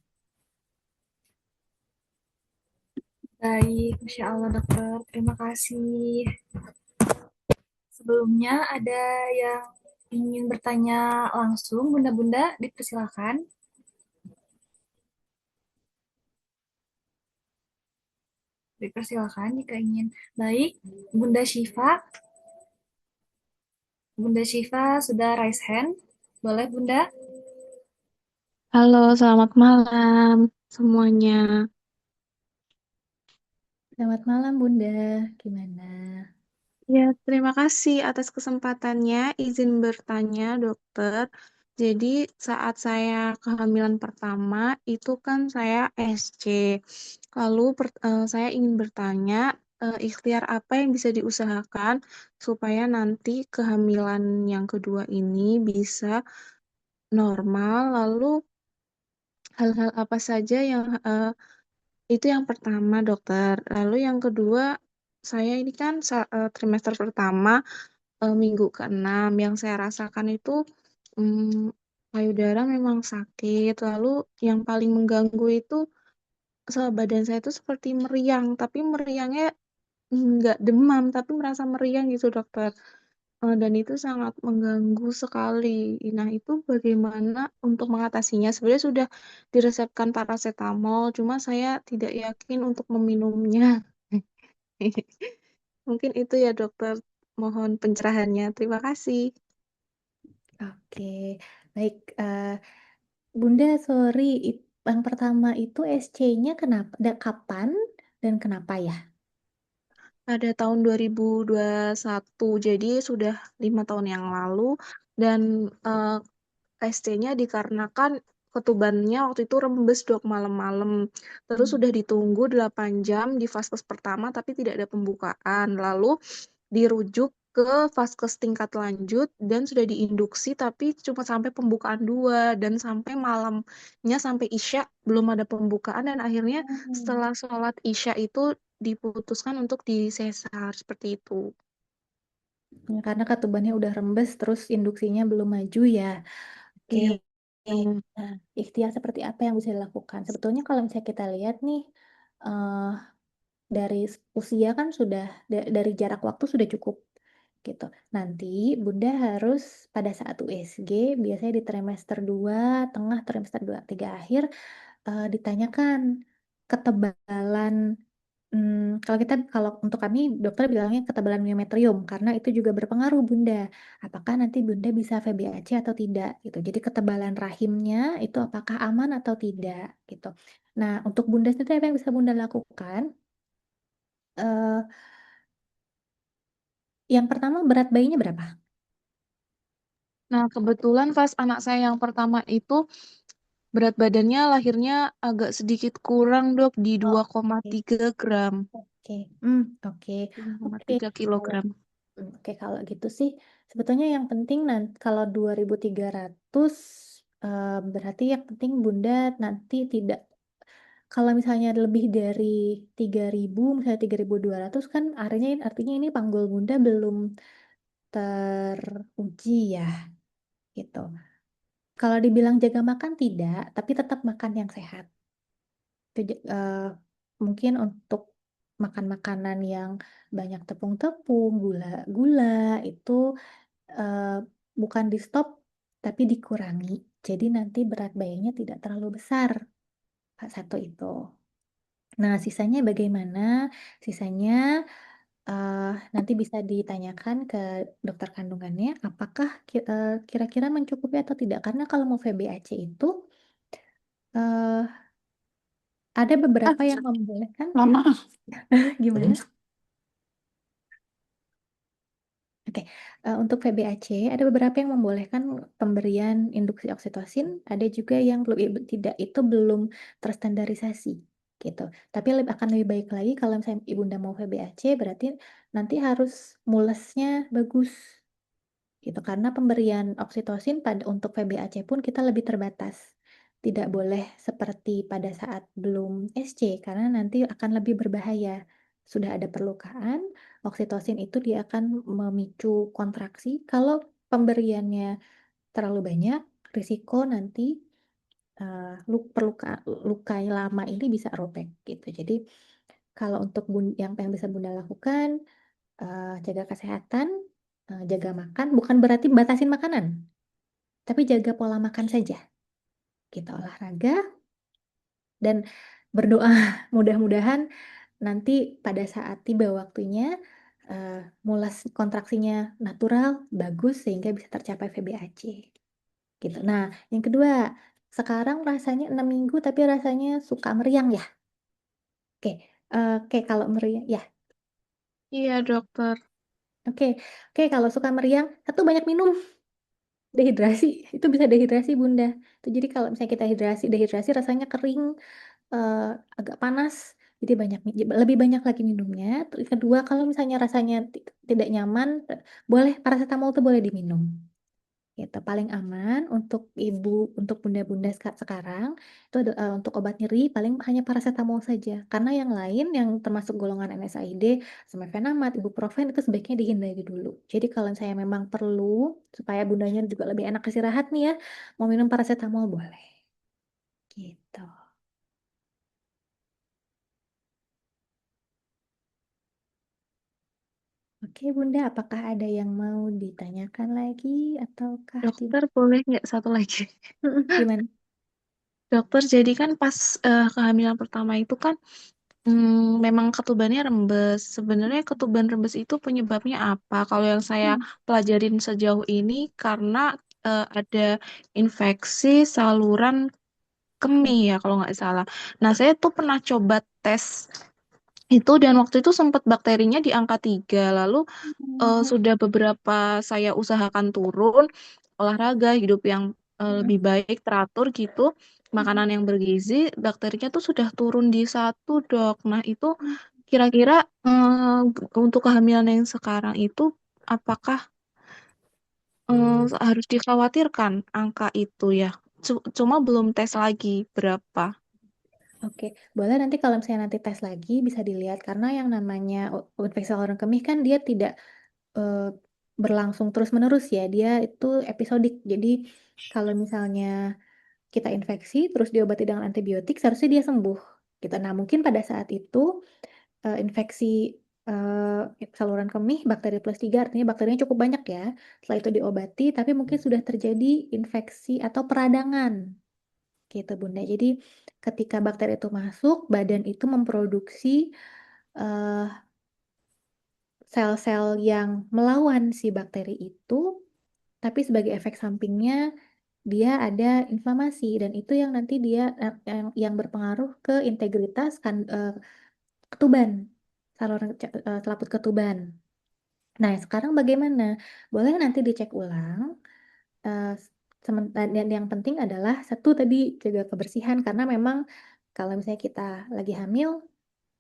Baik, Masya Allah dokter. Terima kasih. Sebelumnya ada yang ingin bertanya langsung, Bunda-Bunda, dipersilakan. Dipersilakan jika ingin. Baik, Bunda Syifa. Bunda Syifa sudah raise hand. Boleh, Bunda? Halo, selamat malam semuanya. Selamat malam Bunda. Gimana? Ya, terima kasih atas kesempatannya. Izin bertanya, dokter. Jadi, saat saya kehamilan pertama, itu kan saya SC. Lalu, saya ingin bertanya, ikhtiar apa yang bisa diusahakan supaya nanti kehamilan yang kedua ini bisa normal. Lalu, hal-hal apa saja yang itu yang pertama, dokter. Lalu yang kedua, saya ini kan trimester pertama, minggu ke-6. Yang saya rasakan itu payudara memang sakit. Lalu yang paling mengganggu itu badan saya itu seperti meriang, tapi meriangnya nggak demam, tapi merasa meriang gitu, dokter. Dan itu sangat mengganggu sekali. Nah, itu bagaimana untuk mengatasinya? Sebenarnya sudah diresepkan paracetamol, cuma saya tidak yakin untuk meminumnya. Mungkin itu ya, dokter. Mohon pencerahannya. Terima kasih. Oke, baik. Bunda, sorry. Yang pertama itu SC-nya kenapa? Kapan dan kenapa ya? Pada tahun 2021, jadi sudah 5 tahun yang lalu, dan SC-nya dikarenakan ketubannya waktu itu rembes, dok, malam-malam. Terus Hmm. sudah ditunggu 8 jam di vaskes pertama tapi tidak ada pembukaan. Lalu dirujuk ke vaskes tingkat lanjut dan sudah diinduksi tapi cuma sampai pembukaan 2 dan sampai malamnya sampai Isya belum ada pembukaan dan akhirnya Hmm. setelah sholat Isya itu diputuskan untuk disesar seperti itu. Ya, karena ketubannya udah rembes, terus induksinya belum maju ya. Oke. Iya. Nah, ikhtiar seperti apa yang bisa dilakukan? Sebetulnya kalau misalnya kita lihat nih, eh, dari usia kan sudah, dari jarak waktu sudah cukup gitu. Nanti Bunda harus pada saat USG, biasanya di trimester 2 tengah, trimester 2 3 akhir, ditanyakan ketebalan, kalau untuk kami dokter bilangnya ketebalan miometrium karena itu juga berpengaruh Bunda. Apakah nanti Bunda bisa VBAC atau tidak gitu. Jadi ketebalan rahimnya itu apakah aman atau tidak gitu. Nah, untuk Bunda sendiri apa yang bisa Bunda lakukan? Eh, yang pertama berat bayinya berapa? Nah, kebetulan pas anak saya yang pertama itu berat badannya lahirnya agak sedikit kurang, dok, di Oh, dua koma oke. tiga gram. Oke. Oke. Dua koma Oke. tiga kilogram. Oke, kalau gitu sih sebetulnya yang penting nanti kalau 2.300 berarti yang penting Bunda nanti tidak, kalau misalnya lebih dari 3.000, misalnya 3.200 kan artinya ini panggul Bunda belum teruji ya gitu. Kalau dibilang jaga makan tidak, tapi tetap makan yang sehat. Itu mungkin untuk makan makanan yang banyak tepung-tepung, gula-gula itu eh, bukan di stop tapi dikurangi. Jadi nanti berat bayinya tidak terlalu besar. Satu itu. Nah, sisanya bagaimana? Sisanya eh, nanti bisa ditanyakan ke dokter kandungannya apakah kira-kira mencukupi atau tidak. Karena kalau mau VBAC itu eh, ada Ah, beberapa yang membolehkan. lama. Gimana? Oke, untuk VBAC ada beberapa yang membolehkan pemberian induksi oksitosin, ada juga yang belum tidak, itu belum terstandarisasi gitu. Tapi akan lebih baik lagi kalau misalnya ibunda mau VBAC berarti nanti harus mulesnya bagus gitu karena pemberian oksitosin pada untuk VBAC pun kita lebih terbatas. Tidak boleh seperti pada saat belum SC karena nanti akan lebih berbahaya. Sudah ada perlukaan, oksitosin itu dia akan memicu kontraksi. Kalau pemberiannya terlalu banyak, risiko nanti luka lama ini bisa robek gitu. Jadi kalau untuk yang bisa Bunda lakukan, jaga kesehatan, jaga makan, bukan berarti batasin makanan, tapi jaga pola makan saja. Kita olahraga dan berdoa mudah-mudahan nanti pada saat tiba waktunya eh, mulas kontraksinya natural, bagus sehingga bisa tercapai VBAC. Gitu. Nah, yang kedua, sekarang rasanya 6 minggu tapi rasanya suka meriang ya. Oke, oke kalau meriang ya. Iya, dokter. Oke, oke kalau suka meriang, satu banyak minum. Dehidrasi, itu bisa dehidrasi Bunda. Itu jadi kalau misalnya kita dehidrasi rasanya kering, eh, agak panas, jadi lebih banyak lagi minumnya. Terus kedua, kalau misalnya rasanya tidak nyaman, boleh paracetamol tuh boleh diminum. Gitu, paling aman untuk ibu, untuk bunda-bunda sekarang itu untuk obat nyeri paling hanya paracetamol saja. Karena yang lain yang termasuk golongan NSAID, mefenamic, ibuprofen itu sebaiknya dihindari dulu. Jadi kalau saya memang perlu supaya bundanya juga lebih enak istirahat nih ya, mau minum paracetamol boleh. Gitu. Oke Bunda, apakah ada yang mau ditanyakan lagi ataukah tidak? Dokter, boleh nggak satu lagi? Gimana? Dokter, jadi kan pas kehamilan pertama itu kan memang ketubannya rembes. Sebenarnya ketuban rembes itu penyebabnya apa? Kalau yang saya Hmm. pelajarin sejauh ini karena ada infeksi saluran kemih ya kalau nggak salah. Nah, saya tuh pernah coba tes itu dan waktu itu sempat bakterinya di angka 3. Lalu Hmm. sudah beberapa saya usahakan turun, olahraga, hidup yang lebih baik, teratur gitu, makanan yang bergizi, bakterinya tuh sudah turun di 1, dok. Nah, itu kira-kira untuk kehamilan yang sekarang itu apakah harus dikhawatirkan angka itu ya? Cuma belum tes lagi berapa. Oke, boleh nanti kalau misalnya nanti tes lagi bisa dilihat karena yang namanya infeksi saluran kemih kan dia tidak eh, berlangsung terus-menerus ya, dia itu episodik. Jadi kalau misalnya kita infeksi terus diobati dengan antibiotik seharusnya dia sembuh. Gitu. Nah, mungkin pada saat itu infeksi saluran kemih bakteri plus 3 artinya bakterinya cukup banyak ya. Setelah itu diobati tapi mungkin sudah terjadi infeksi atau peradangan gitu Bunda. Jadi ketika bakteri itu masuk, badan itu memproduksi eh, sel-sel yang melawan si bakteri itu, tapi sebagai efek sampingnya dia ada inflamasi dan itu yang nanti dia yang berpengaruh ke integritas ketuban, selaput ketuban. Nah, sekarang bagaimana? Boleh nanti dicek ulang. Eh, dan yang penting adalah satu tadi jaga kebersihan karena memang kalau misalnya kita lagi hamil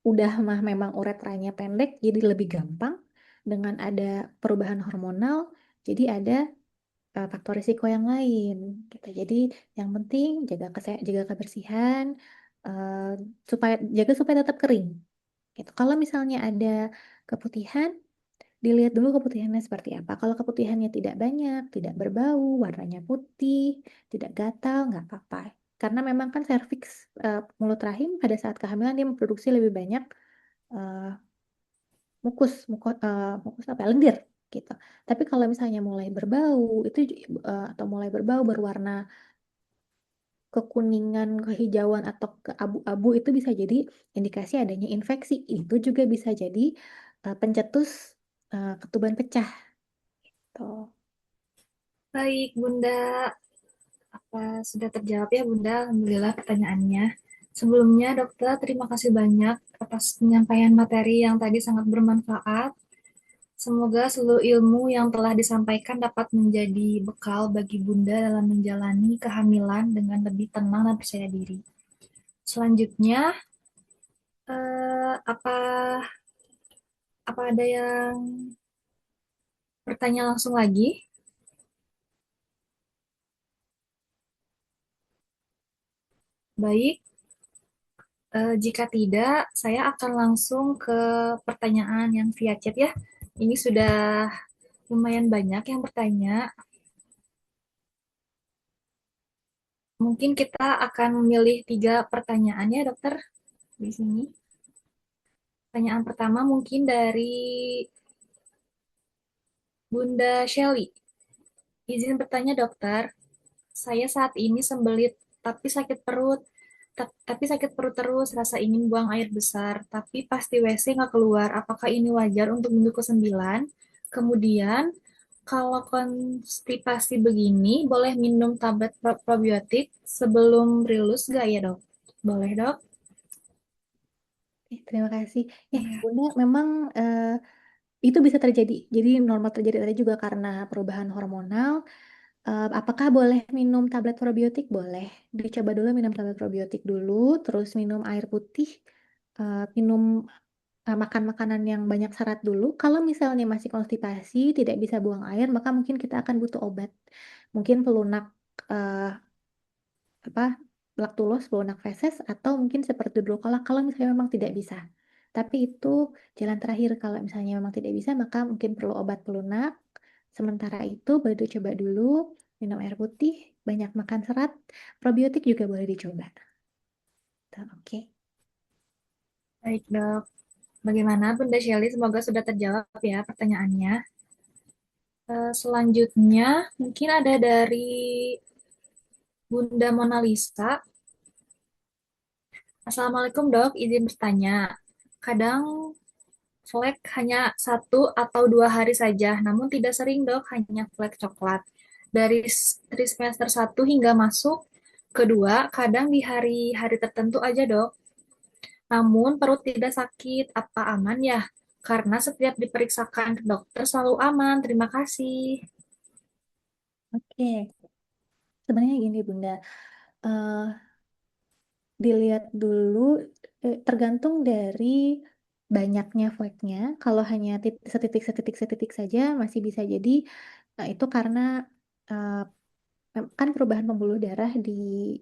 udah mah memang uretranya pendek jadi lebih gampang dengan ada perubahan hormonal, jadi ada faktor risiko yang lain gitu. Jadi yang penting jaga kebersihan, eh, supaya tetap kering gitu. Kalau misalnya ada keputihan, dilihat dulu keputihannya seperti apa. Kalau keputihannya tidak banyak, tidak berbau, warnanya putih, tidak gatal, nggak apa-apa. Karena memang kan serviks, mulut rahim pada saat kehamilan dia memproduksi lebih banyak eh, mukus apa ya, lendir gitu. Tapi kalau misalnya mulai berbau atau mulai berbau berwarna kekuningan, kehijauan atau keabu-abu itu bisa jadi indikasi adanya infeksi. Itu juga bisa jadi pencetus ketuban pecah. Tuh. Baik, Bunda. Apa sudah terjawab ya, Bunda? Alhamdulillah pertanyaannya. Sebelumnya, dokter, terima kasih banyak atas penyampaian materi yang tadi sangat bermanfaat. Semoga seluruh ilmu yang telah disampaikan dapat menjadi bekal bagi Bunda dalam menjalani kehamilan dengan lebih tenang dan percaya diri. Selanjutnya, apa apa ada yang bertanya langsung lagi? Baik, jika tidak, saya akan langsung ke pertanyaan yang via chat ya. Ini sudah lumayan banyak yang bertanya. Mungkin kita akan memilih 3 pertanyaan ya, dokter, di sini. Pertanyaan pertama mungkin dari Bunda Shelly. Izin bertanya, dokter. Saya saat ini sembelit, tapi sakit perut. Tapi sakit perut terus, rasa ingin buang air besar, tapi pasti WC nggak keluar. Apakah ini wajar untuk minggu ke-9? Kemudian, kalau konstipasi begini, boleh minum tablet probiotik sebelum rilus nggak ya, dok? Boleh, dok? Terima kasih. Ya, Iya. Bunda, memang itu bisa terjadi. Jadi normal terjadi tadi juga karena perubahan hormonal. Apakah boleh minum tablet probiotik? Boleh. Dicoba dulu minum tablet probiotik dulu, terus minum air putih, minum makan makanan yang banyak serat dulu. Kalau misalnya masih konstipasi, tidak bisa buang air, maka mungkin kita akan butuh obat. Mungkin pelunak eh, apa laktulos, pelunak feses, atau mungkin seperti dulu kalau misalnya memang tidak bisa. Tapi itu jalan terakhir. Kalau misalnya memang tidak bisa, maka mungkin perlu obat pelunak. Sementara itu boleh dicoba dulu minum air putih, banyak makan serat, probiotik juga boleh dicoba. Tuh, oke. Baik, dok. Bagaimana, Bunda Shelly? Semoga sudah terjawab ya pertanyaannya. Selanjutnya, mungkin ada dari Bunda Mona Lisa. Assalamualaikum, dok. Izin bertanya. Kadang flek hanya 1 atau 2 hari saja, namun tidak sering, dok. Hanya flek coklat. Dari trimester 1 hingga masuk kedua, kadang di hari-hari tertentu aja, dok. Namun perut tidak sakit. Apa aman ya? Karena setiap diperiksakan ke dokter selalu aman. Terima kasih. Oke, sebenarnya gini Bunda, Eh, dilihat dulu, tergantung dari banyaknya fleknya. Kalau hanya setitik saja masih bisa jadi itu karena eh, kan perubahan pembuluh darah di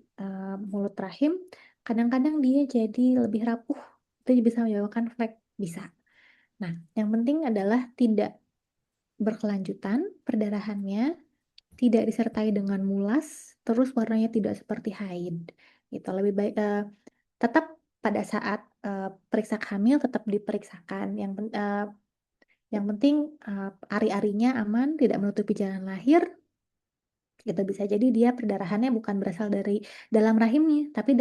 mulut rahim, kadang-kadang dia jadi lebih rapuh. Itu bisa menyebabkan flek, bisa. Nah, yang penting adalah tidak berkelanjutan perdarahannya, tidak disertai dengan mulas, terus warnanya tidak seperti haid. Gitu. Lebih baik tetap pada saat periksa hamil tetap diperiksakan. Yang penting ari-arinya aman, tidak menutupi jalan lahir. Itu bisa jadi dia perdarahannya bukan berasal dari dalam rahimnya, tapi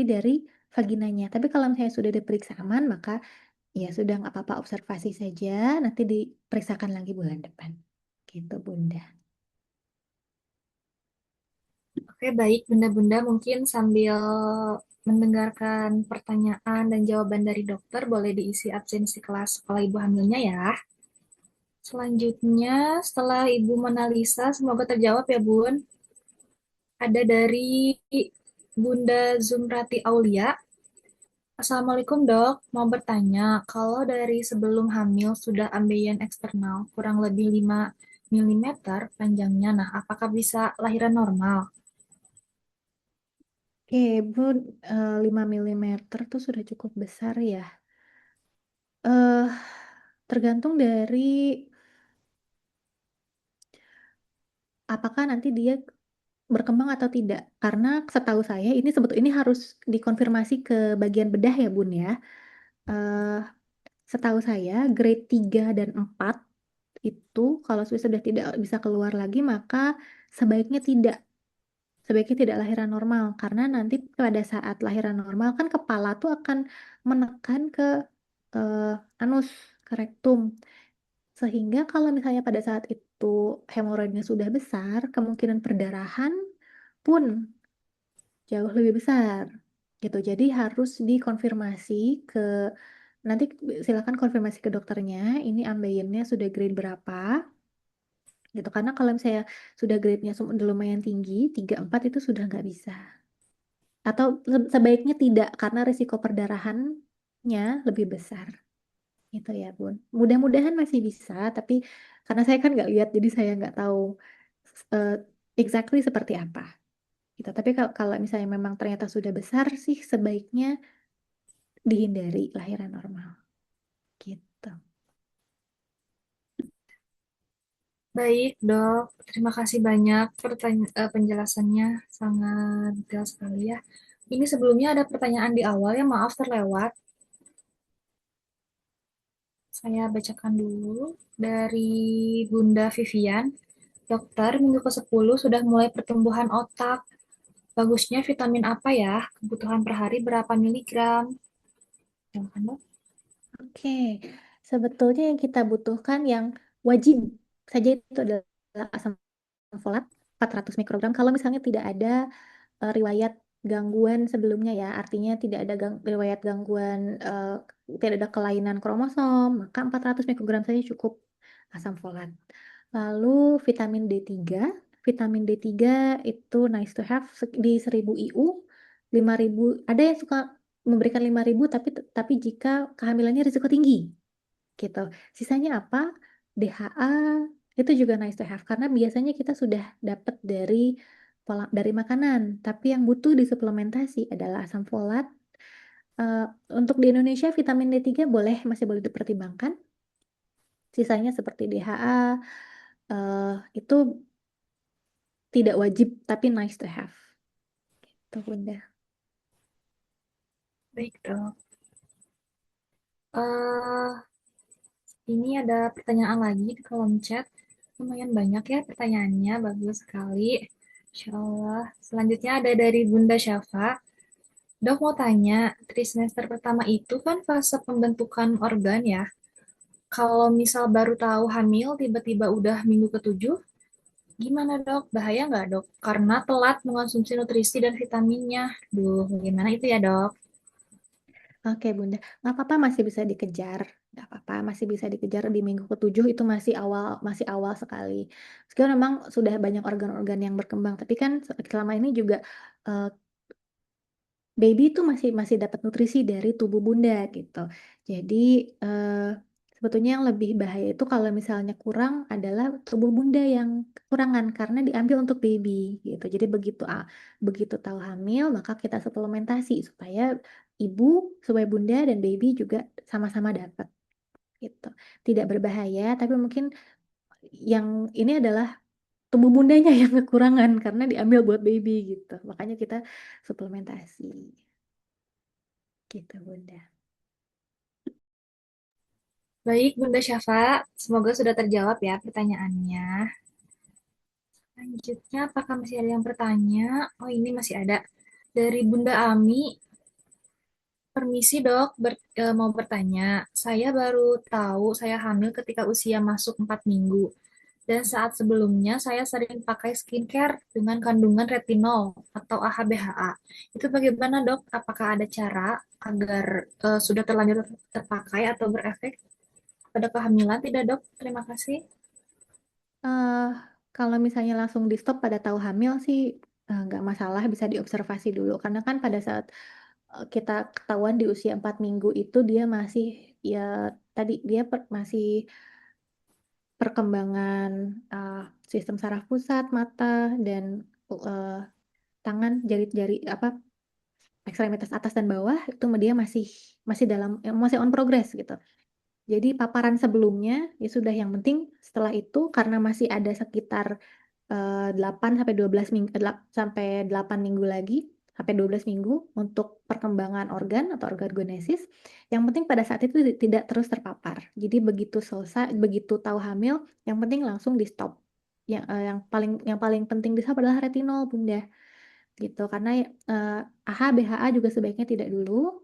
dari vaginanya. Tapi kalau misalnya sudah diperiksa aman, maka ya sudah nggak apa-apa, observasi saja. Nanti diperiksakan lagi bulan depan. Gitu, Bunda. Oke, baik, Bunda-bunda mungkin sambil mendengarkan pertanyaan dan jawaban dari dokter, boleh diisi absensi kelas sekolah ibu hamilnya ya. Selanjutnya, setelah Ibu Monalisa, semoga terjawab ya, Bun. Ada dari Bunda Zumrati Aulia. Assalamualaikum dok, mau bertanya, kalau dari sebelum hamil sudah ambeien eksternal kurang lebih 5 mm panjangnya, nah apakah bisa lahiran normal? Oke, Bu, 5 milimeter tuh sudah cukup besar ya. eh Tergantung dari apakah nanti dia berkembang atau tidak. Karena setahu saya ini harus dikonfirmasi ke bagian bedah ya Bun ya. Eh Setahu saya grade 3 dan 4 itu kalau sudah tidak bisa keluar lagi maka sebaiknya tidak sebaiknya tidak lahiran normal karena nanti pada saat lahiran normal kan kepala tuh akan menekan ke eh, anus, ke rektum. Sehingga kalau misalnya pada saat itu hemoroidnya sudah besar, kemungkinan perdarahan pun jauh lebih besar gitu. Jadi harus dikonfirmasi ke nanti silakan konfirmasi ke dokternya ini ambeiennya sudah grade berapa gitu. Karena kalau misalnya sudah grade-nya udah lumayan tinggi, 3 4 itu sudah nggak bisa. Atau sebaiknya tidak karena risiko perdarahannya lebih besar. Gitu ya, Bun. Mudah-mudahan masih bisa, tapi karena saya kan nggak lihat, jadi saya nggak tahu eh, exactly seperti apa. Gitu. Tapi kalau misalnya memang ternyata sudah besar sih, sebaiknya dihindari lahiran normal. Gitu. Baik dok, terima kasih banyak penjelasannya, sangat detail sekali ya. Ini sebelumnya ada pertanyaan di awal ya, maaf terlewat. Saya bacakan dulu dari Bunda Vivian. Dokter, minggu ke-10 sudah mulai pertumbuhan otak. Bagusnya vitamin apa ya? Kebutuhan per hari berapa miligram? Silakan, Dok. Oke, sebetulnya yang kita butuhkan yang wajib saja itu adalah asam folat 400 mikrogram. Kalau misalnya tidak ada riwayat gangguan sebelumnya ya, artinya tidak ada riwayat gangguan, tidak ada kelainan kromosom, maka 400 mikrogram saja cukup asam folat. Lalu vitamin D3 itu nice to have di 1000 IU, 5000, ada yang suka memberikan 5000 tapi jika kehamilannya risiko tinggi gitu. Sisanya apa? DHA itu juga nice to have karena biasanya kita sudah dapat dari dari makanan, tapi yang butuh disuplementasi adalah asam folat. Eh, untuk di Indonesia vitamin D3 masih boleh dipertimbangkan. Sisanya seperti DHA itu tidak wajib tapi nice to have. Tuh Bunda. Baik, Dok. Eh, ini ada pertanyaan lagi di kolom chat. Lumayan banyak ya pertanyaannya, bagus sekali. Insya Allah. Selanjutnya ada dari Bunda Syafa. Dok mau tanya, trimester pertama itu kan fase pembentukan organ ya. Kalau misal baru tahu hamil, tiba-tiba udah minggu ke-7, gimana dok? Bahaya nggak dok? Karena telat mengonsumsi nutrisi dan vitaminnya. Duh, bagaimana itu ya dok? Oke Bunda, nggak apa-apa masih bisa dikejar, nggak apa-apa masih bisa dikejar di minggu ke-7 itu masih awal sekali. Sekarang memang sudah banyak organ-organ yang berkembang, tapi kan selama ini juga eh, baby itu masih masih dapat nutrisi dari tubuh bunda gitu. Jadi eh, sebetulnya yang lebih bahaya itu kalau misalnya kurang adalah tubuh bunda yang kekurangan karena diambil untuk baby gitu. Jadi begitu tahu hamil maka kita suplementasi supaya bunda dan baby juga sama-sama dapat gitu. Tidak berbahaya tapi mungkin yang ini adalah tubuh bundanya yang kekurangan karena diambil buat baby gitu. Makanya kita suplementasi. Gitu, Bunda. Baik Bunda Syafa, semoga sudah terjawab ya pertanyaannya. Selanjutnya, apakah masih ada yang bertanya? Oh ini masih ada. Dari Bunda Ami, permisi dok, mau bertanya. Saya baru tahu saya hamil ketika usia masuk 4 minggu. Dan saat sebelumnya saya sering pakai skincare dengan kandungan retinol atau AHA/BHA. Itu bagaimana dok? Apakah ada cara agar sudah terlanjur terpakai atau berefek pada kehamilan? Tidak dok? Terima kasih. eh Kalau misalnya langsung di stop pada tahu hamil sih nggak masalah bisa diobservasi dulu karena kan pada saat kita ketahuan di usia 4 minggu itu dia masih, ya tadi dia masih perkembangan sistem saraf pusat, mata, dan eh, tangan, jari-jari apa ekstremitas atas dan bawah itu dia masih masih dalam masih on progress gitu. Jadi paparan sebelumnya ya sudah, yang penting setelah itu karena masih ada sekitar 8 sampai 12 minggu, sampai 8 minggu lagi, sampai 12 minggu untuk perkembangan organ atau organogenesis. Yang penting pada saat itu tidak terus terpapar. Jadi begitu selesai, begitu tahu hamil, yang penting langsung di stop. Yang paling penting di stop adalah retinol, Bunda. Gitu. Karena AHA, BHA juga sebaiknya tidak dulu.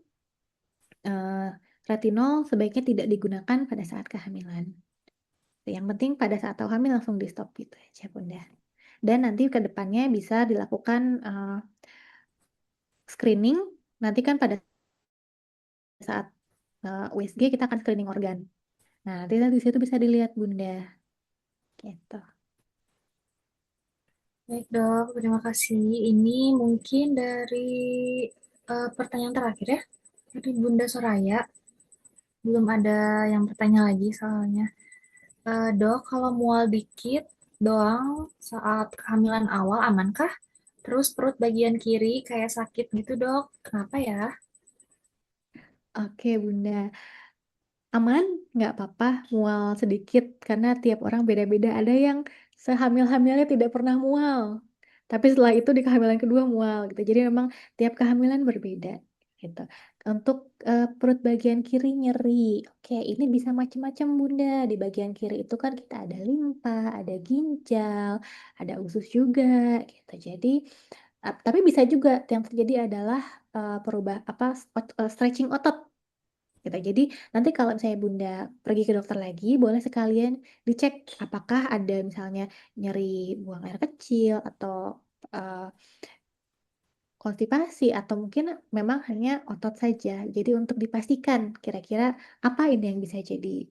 Eh, Retinol sebaiknya tidak digunakan pada saat kehamilan. Yang penting pada saat tahu hamil langsung di stop gitu aja, Bunda. Dan nanti ke depannya bisa dilakukan screening. Nanti kan pada saat USG kita akan screening organ. Nah, nanti di situ bisa dilihat, Bunda. Gitu. Baik dok, terima kasih. Ini mungkin dari pertanyaan terakhir ya, dari Bunda Soraya. Belum ada yang bertanya lagi soalnya. Dok, kalau mual dikit doang saat kehamilan awal amankah? Terus perut bagian kiri kayak sakit gitu dok, kenapa ya? Oke, Bunda. Aman, nggak apa-apa mual sedikit karena tiap orang beda-beda. Ada yang sehamil-hamilnya tidak pernah mual, tapi setelah itu di kehamilan kedua mual gitu. Jadi memang tiap kehamilan berbeda gitu. Untuk perut bagian kiri nyeri, oke, ini bisa macam-macam, Bunda. Di bagian kiri itu kan kita ada limpa, ada ginjal, ada usus juga gitu. Jadi tapi bisa juga yang terjadi adalah perubah apa stretching otot gitu. Jadi nanti kalau misalnya Bunda pergi ke dokter lagi, boleh sekalian dicek apakah ada misalnya nyeri buang air kecil atau eh, konstipasi atau mungkin memang hanya otot saja. Jadi untuk dipastikan kira-kira apa ini yang bisa jadi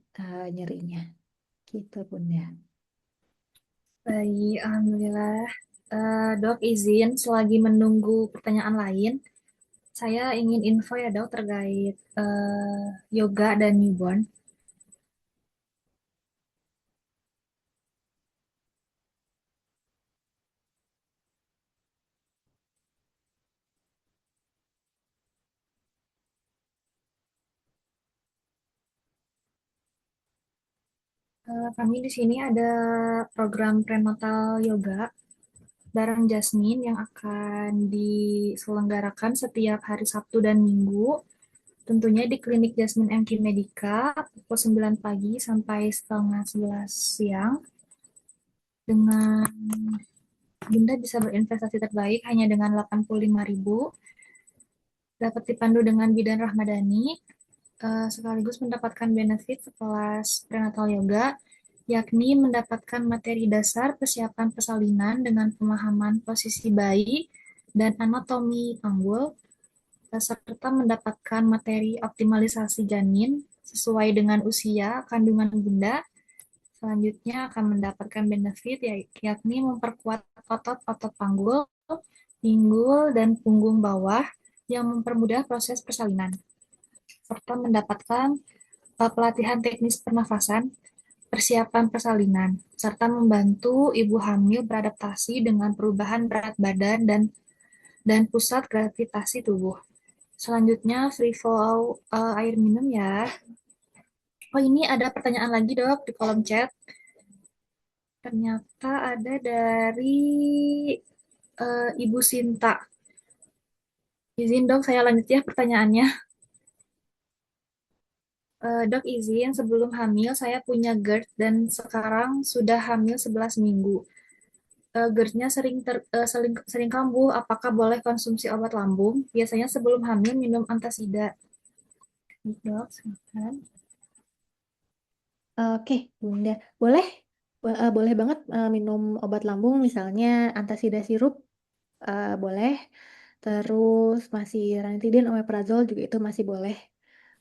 nyerinya, gitu Bunda. Baik, alhamdulillah. Dok, izin selagi menunggu pertanyaan lain, saya ingin info ya dok terkait yoga dan newborn. Kami di sini ada program prenatal yoga bareng Jasmine yang akan diselenggarakan setiap hari Sabtu dan Minggu. Tentunya di klinik Jasmine MQ Medica pukul 9 pagi sampai setengah 11 siang. Dengan Bunda bisa berinvestasi terbaik hanya dengan 85.000. Dapat dipandu dengan bidan Rahmadani, sekaligus mendapatkan benefit sekelas prenatal yoga, yakni mendapatkan materi dasar persiapan persalinan dengan pemahaman posisi bayi dan anatomi panggul, serta mendapatkan materi optimalisasi janin sesuai dengan usia kandungan bunda. Selanjutnya akan mendapatkan benefit yakni memperkuat otot-otot panggul, pinggul, dan punggung bawah yang mempermudah proses persalinan, serta mendapatkan pelatihan teknis pernafasan, persiapan persalinan, serta membantu ibu hamil beradaptasi dengan perubahan berat badan dan pusat gravitasi tubuh. Selanjutnya free flow air minum ya. Oh ini ada pertanyaan lagi dok di kolom chat. Ternyata ada dari Ibu Sinta. Izin dok saya lanjut ya pertanyaannya. Dok izin sebelum hamil saya punya GERD dan sekarang sudah hamil 11 minggu. GERD-nya sering kambuh. Apakah boleh konsumsi obat lambung? Biasanya sebelum hamil minum antasida. Dok, silakan. Oke, Bunda. Boleh, boleh banget minum obat lambung, misalnya antasida sirup, boleh. Terus masih ranitidin, omeprazol juga itu masih boleh.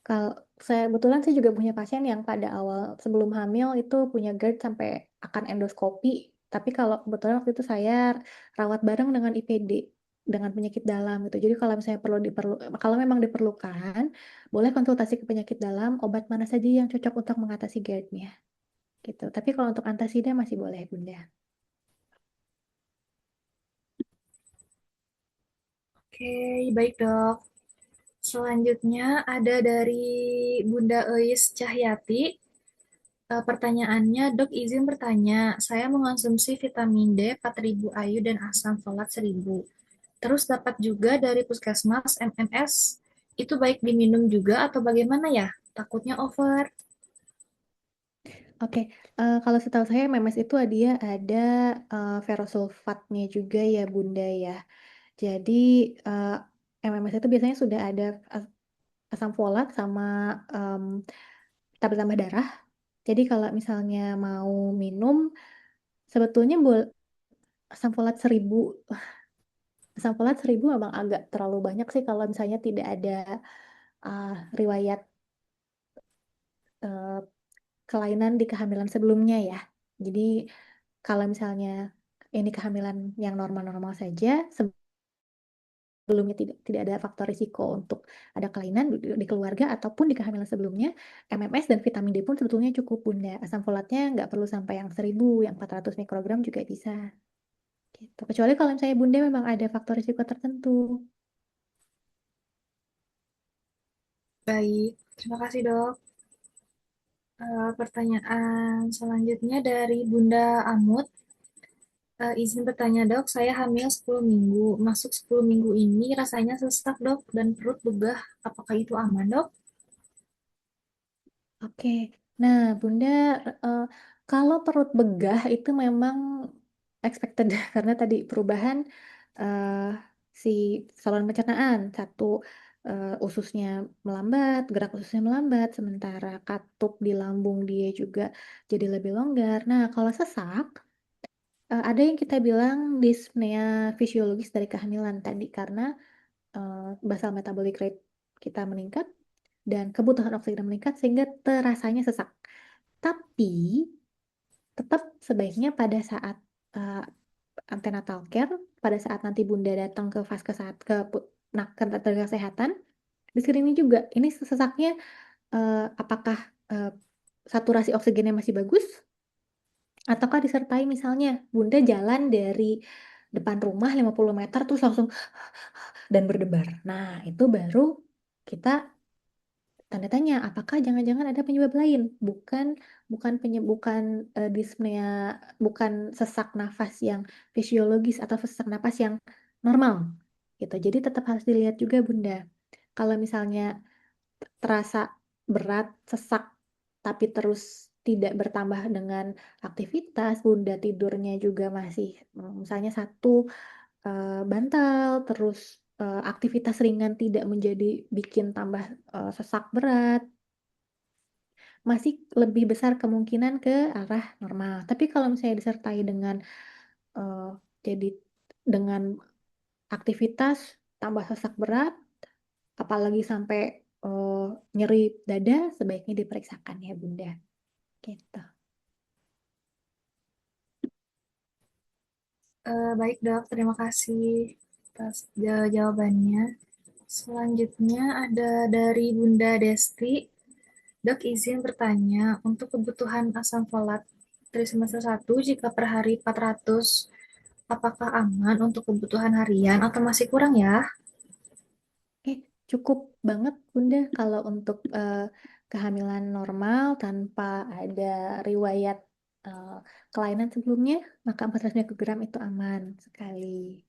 Kalau saya juga punya pasien yang pada awal sebelum hamil itu punya GERD sampai akan endoskopi. Tapi kalau kebetulan waktu itu saya rawat bareng dengan IPD. dengan penyakit dalam gitu. Jadi kalau misalnya kalau memang diperlukan, boleh konsultasi ke penyakit dalam, obat mana saja yang cocok untuk mengatasi GERD-nya gitu. Tapi kalau untuk antasida masih boleh, Bunda. Oke, baik dok. Selanjutnya ada dari Bunda Eis Cahyati. Pertanyaannya, dok izin bertanya, saya mengonsumsi vitamin D 4000 IU dan asam folat 1000. Terus dapat juga dari puskesmas MMS. Itu baik diminum juga atau bagaimana ya? Takutnya over. Oke, kalau setahu saya MMS itu dia ada ferrosulfatnya juga ya Bunda ya. Jadi eh, MMS itu biasanya sudah ada asam folat sama em, tablet tambah darah. Jadi kalau misalnya mau minum, sebetulnya asam folat 1000, asam folat 1000 memang agak terlalu banyak sih kalau misalnya tidak ada uh, riwayat uh, kelainan di kehamilan sebelumnya ya. Jadi kalau misalnya ini kehamilan yang normal-normal saja, sebelumnya tidak ada faktor risiko untuk ada kelainan di keluarga ataupun di kehamilan sebelumnya, MMS dan vitamin D pun sebetulnya cukup Bunda. Asam folatnya nggak perlu sampai yang 1000, yang 400 mikrogram juga bisa. Gitu. Kecuali kalau misalnya Bunda memang ada faktor risiko tertentu. Baik, terima kasih dok. Pertanyaan selanjutnya dari Bunda Amut. Izin bertanya dok, saya hamil 10 minggu. Masuk 10 minggu ini rasanya sesak dok dan perut begah. Apakah itu aman dok? Oke, nah Bunda, eh, kalau perut begah itu memang expected karena tadi perubahan eh, si saluran pencernaan, satu ususnya melambat, gerak ususnya melambat, sementara katup di lambung dia juga jadi lebih longgar. Nah, kalau sesak, ada yang kita bilang dyspnea fisiologis dari kehamilan tadi karena basal metabolic rate kita meningkat dan kebutuhan oksigen meningkat sehingga terasanya sesak. Tapi tetap sebaiknya pada saat uh, antenatal care, pada saat nanti Bunda datang ke vaskes saat ke tenaga kesehatan, di screening juga ini sesaknya apakah uh, saturasi oksigennya masih bagus ataukah disertai misalnya Bunda jalan dari depan rumah 50 meter terus langsung dan berdebar. Nah, itu baru kita tanda tanya apakah jangan-jangan ada penyebab lain bukan bukan penyebab dyspnea, bukan sesak nafas yang fisiologis atau sesak nafas yang normal gitu, jadi tetap harus dilihat juga Bunda. Kalau misalnya terasa berat sesak tapi terus tidak bertambah dengan aktivitas, Bunda tidurnya juga masih misalnya satu bantal, terus aktivitas ringan tidak menjadi bikin tambah sesak berat, masih lebih besar kemungkinan ke arah normal. Tapi kalau misalnya disertai dengan eh, jadi dengan aktivitas tambah sesak berat, apalagi sampai eh, nyeri dada, sebaiknya diperiksakan ya Bunda. Gitu. Baik dok, terima kasih atas jawabannya. Selanjutnya ada dari Bunda Desti. Dok izin bertanya, untuk kebutuhan asam folat trimester 1 jika per hari 400, apakah aman untuk kebutuhan harian atau masih kurang ya? Cukup banget Bunda kalau untuk kehamilan normal tanpa ada riwayat eh, kelainan sebelumnya, maka 400 mikrogram itu aman sekali.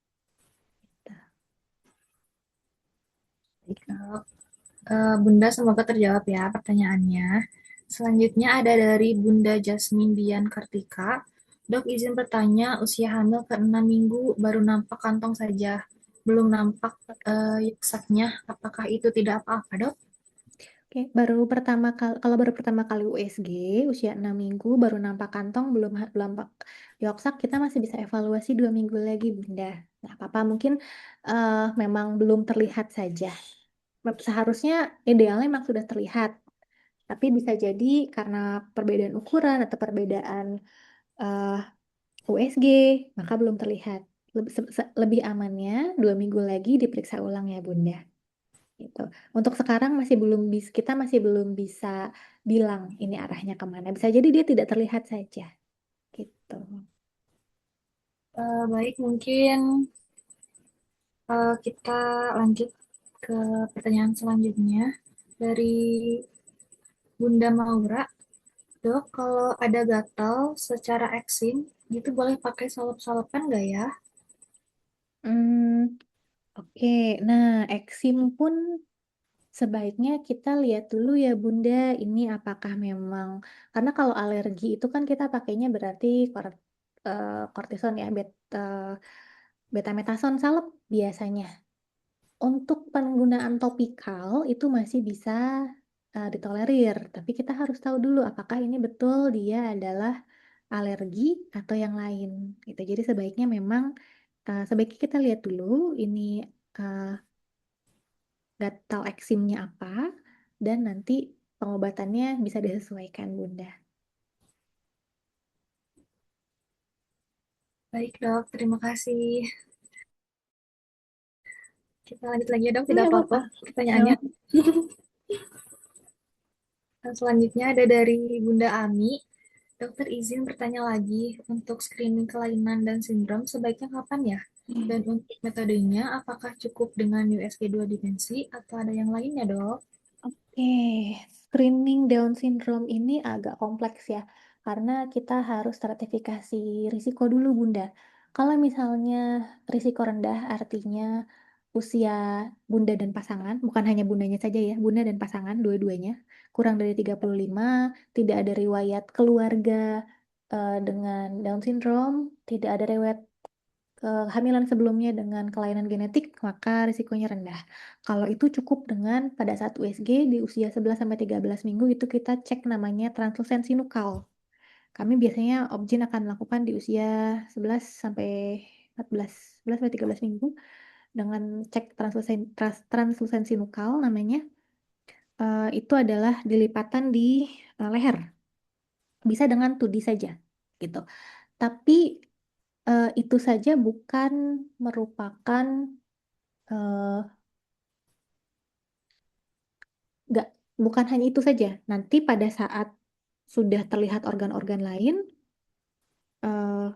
Baik, dok. Bunda semoga terjawab ya pertanyaannya. Selanjutnya ada dari Bunda Jasmine Dian Kartika. Dok izin bertanya, usia hamil ke 6 minggu baru nampak kantong saja. Belum nampak saknya. Apakah itu tidak apa-apa dok? Oke, baru pertama kali, kalau baru pertama kali USG, usia 6 minggu, baru nampak kantong, belum nampak yoksak, kita masih bisa evaluasi 2 minggu lagi, Bunda. Nah, Papa mungkin memang belum terlihat saja. Seharusnya idealnya memang sudah terlihat, tapi bisa jadi karena perbedaan ukuran atau perbedaan eh, USG, maka belum terlihat. lebih amannya 2 minggu lagi diperiksa ulang ya Bunda. Gitu. Untuk sekarang kita masih belum bisa bilang ini arahnya kemana. Bisa jadi dia tidak terlihat saja. Gitu. Baik, mungkin kita lanjut ke pertanyaan selanjutnya dari Bunda Maura. Dok, kalau ada gatal secara eksim, gitu boleh pakai salep-salepan nggak ya? Hmm, oke. Nah, eksim pun sebaiknya kita lihat dulu ya Bunda, ini apakah memang karena kalau alergi itu kan kita pakainya berarti kortison ya, betametason salep biasanya. Untuk penggunaan topikal itu masih bisa ditolerir, tapi kita harus tahu dulu apakah ini betul dia adalah alergi atau yang lain. Gitu. Jadi sebaiknya memang sebaiknya kita lihat dulu ini uh, gatal eksimnya apa dan nanti pengobatannya bisa disesuaikan Bunda. Baik dok, terima kasih. Kita lanjut lagi ya dok, tidak Nggak apa-apa apa-apa. pertanyaannya. No. Selanjutnya ada dari Bunda Ami. Dokter izin bertanya lagi, untuk screening kelainan dan sindrom sebaiknya kapan ya? Dan untuk metodenya, apakah cukup dengan USG 2 dimensi atau ada yang lainnya dok? Oke, screening Down syndrome ini agak kompleks ya, karena kita harus stratifikasi risiko dulu, Bunda. Kalau misalnya risiko rendah, artinya usia Bunda dan pasangan, bukan hanya Bundanya saja ya, Bunda dan pasangan, dua-duanya, kurang dari 35, tidak ada riwayat keluarga dengan Down syndrome, tidak ada riwayat kehamilan sebelumnya dengan kelainan genetik, maka risikonya rendah. Kalau itu cukup dengan pada saat USG di usia 11 sampai 13 minggu itu kita cek namanya translusensi nukal. Kami biasanya objin akan melakukan di usia 11 sampai 14, 11 sampai 13 minggu dengan cek translusensi nukal namanya. Itu adalah dilipatan di leher. Bisa dengan 2D saja gitu. Tapi itu saja bukan merupakan eh, nggak bukan hanya itu saja. Nanti pada saat sudah terlihat organ-organ lain, eh,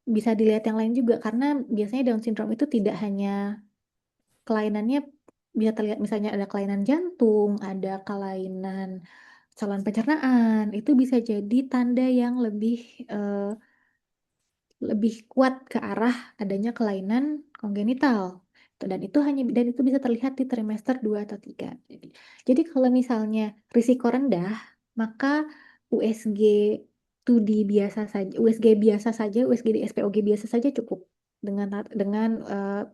bisa dilihat yang lain juga karena biasanya Down syndrome itu tidak hanya kelainannya bisa terlihat misalnya ada kelainan jantung, ada kelainan saluran pencernaan, itu bisa jadi tanda yang eh, lebih kuat ke arah adanya kelainan kongenital. Dan itu bisa terlihat di trimester 2 atau 3. Jadi kalau misalnya risiko rendah, maka USG 2D biasa saja, USG biasa saja, USG di SPOG biasa saja cukup dengan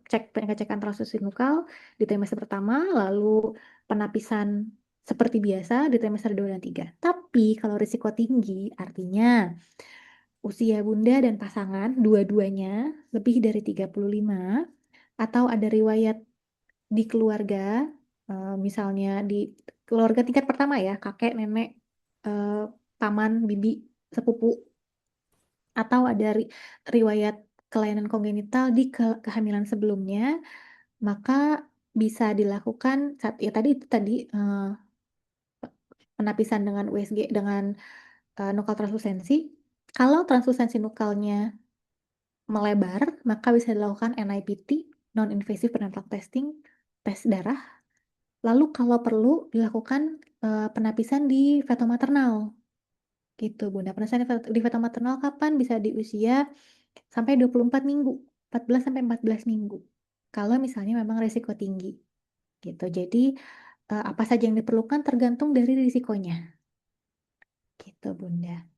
cek pengecekan transfusi nukal di trimester pertama, lalu penapisan seperti biasa di trimester 2 dan 3. Tapi kalau risiko tinggi, artinya usia Bunda dan pasangan dua-duanya lebih dari 35 atau ada riwayat di keluarga, misalnya di keluarga tingkat pertama ya, kakek, nenek, eh, paman, bibi, sepupu, atau ada riwayat kelainan kongenital di kehamilan sebelumnya, maka bisa dilakukan saat ya tadi penapisan dengan USG dengan nukal translusensi. Kalau translusensi nukalnya melebar, maka bisa dilakukan NIPT, non-invasive prenatal testing, tes darah. Lalu kalau perlu dilakukan penapisan di feto maternal. Gitu, Bunda. Penapisan di feto maternal kapan? Bisa di usia sampai 24 minggu, 14 sampai 14 minggu. Kalau misalnya memang risiko tinggi. Gitu. Jadi apa saja yang diperlukan tergantung dari risikonya. Gitu, Bunda.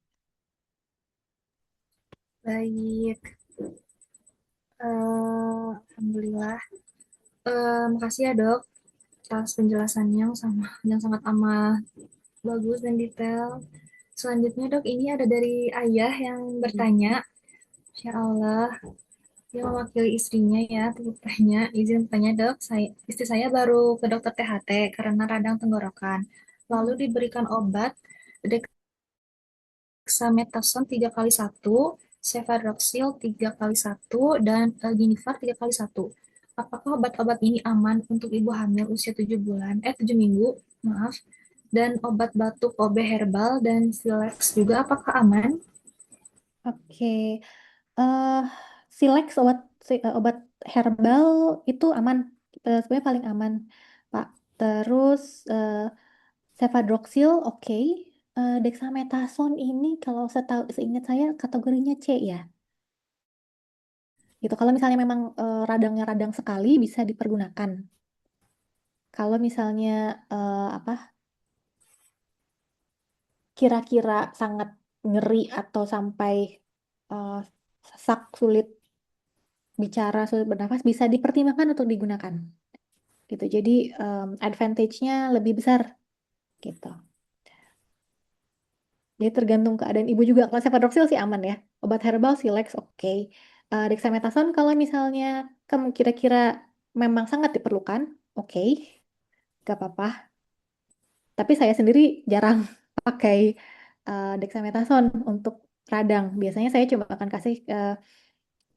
Baik, Alhamdulillah. Makasih ya dok atas penjelasannya yang sangat amat bagus dan detail. Selanjutnya dok, ini ada dari ayah yang bertanya, Insya Allah, dia mewakili istrinya ya, bertanya, izin bertanya dok, istri saya baru ke dokter THT karena radang tenggorokan. Lalu diberikan obat dexamethasone 3 kali 1 Cefadroxil 3 kali 1 dan Ginivar 3 kali 1. Apakah obat-obat ini aman untuk ibu hamil usia 7 minggu, maaf, dan obat batuk OB herbal dan Silex juga apakah aman? Oke, eh Silex obat herbal itu aman, sebenarnya paling aman, Pak. Terus Cefadroxil oke. Dexamethasone ini kalau seingat saya kategorinya C ya. Gitu. Kalau misalnya memang radangnya radang sekali bisa dipergunakan. Kalau misalnya apa kira-kira sangat nyeri atau sampai eh, sesak, sulit bicara, sulit bernafas, bisa dipertimbangkan untuk digunakan. Gitu. Jadi advantage-nya lebih besar gitu. Jadi tergantung keadaan ibu juga. Kalau Cefadroxil sih aman ya. Obat herbal Silex oke. Dexamethasone kalau misalnya kamu kira-kira memang sangat diperlukan, oke, gak apa-apa. Tapi saya sendiri jarang pakai dexamethasone untuk radang. Biasanya saya cuma akan kasih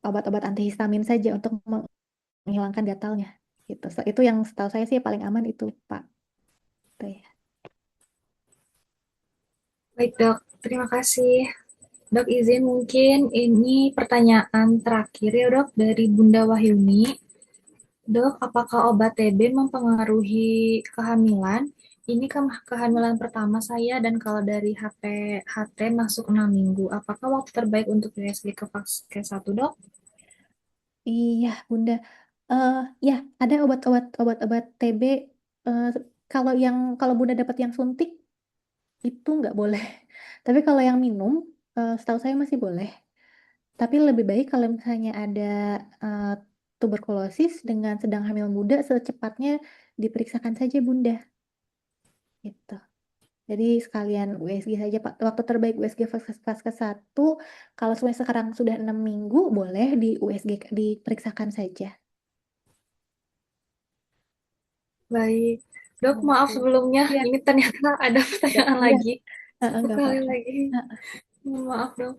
obat-obat antihistamin saja untuk menghilangkan gatalnya. Gitu. Itu yang setahu saya sih paling aman itu, Pak. Tuh ya. Baik dok, terima kasih. Dok izin mungkin ini pertanyaan terakhir ya dok dari Bunda Wahyuni. Dok, apakah obat TB mempengaruhi kehamilan? Ini kan kehamilan pertama saya dan kalau dari HT masuk 6 minggu. Apakah waktu terbaik untuk USG ke fase ke 1 dok? Iya, Bunda. Eh ya, ada obat-obat TB. eh, kalau Bunda dapat yang suntik itu nggak boleh. Tapi kalau yang minum, setahu saya masih boleh. Tapi lebih baik kalau misalnya ada eh, tuberkulosis dengan sedang hamil muda, secepatnya diperiksakan saja Bunda. Gitu. Jadi sekalian USG saja Pak. Waktu terbaik USG fase ke 1, kalau sekarang sudah 6 minggu, boleh di USG diperiksakan saja. Baik. Dok, maaf Oke. sebelumnya. Iya, Ini ternyata ada pertanyaan iya, lagi. Satu enggak kali apa-apa. lagi. Heeh. Mohon maaf dok.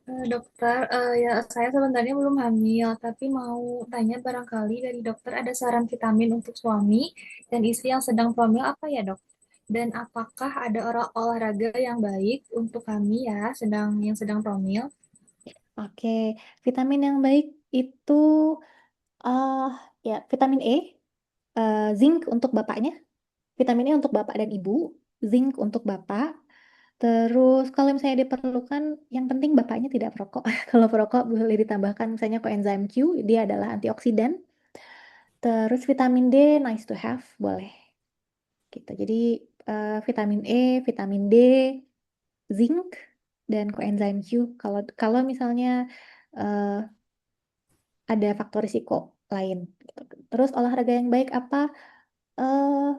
Dokter, ya saya sebenarnya belum hamil, tapi mau tanya barangkali dari dokter ada saran vitamin untuk suami dan istri yang sedang promil apa ya dok? Dan apakah ada olahraga yang baik untuk kami ya yang sedang promil? Oke, vitamin yang baik itu eh ya vitamin E, zinc untuk bapaknya, vitamin E untuk bapak dan ibu, zinc untuk bapak. Terus kalau misalnya diperlukan, yang penting bapaknya tidak perokok. Kalau perokok boleh ditambahkan misalnya coenzyme Q, dia adalah antioksidan. Terus vitamin D nice to have, boleh gitu. Jadi vitamin E, vitamin D, zinc, dan coenzyme Q. Kalau kalau misalnya eh, ada faktor risiko lain. Gitu. Terus olahraga yang baik apa? eh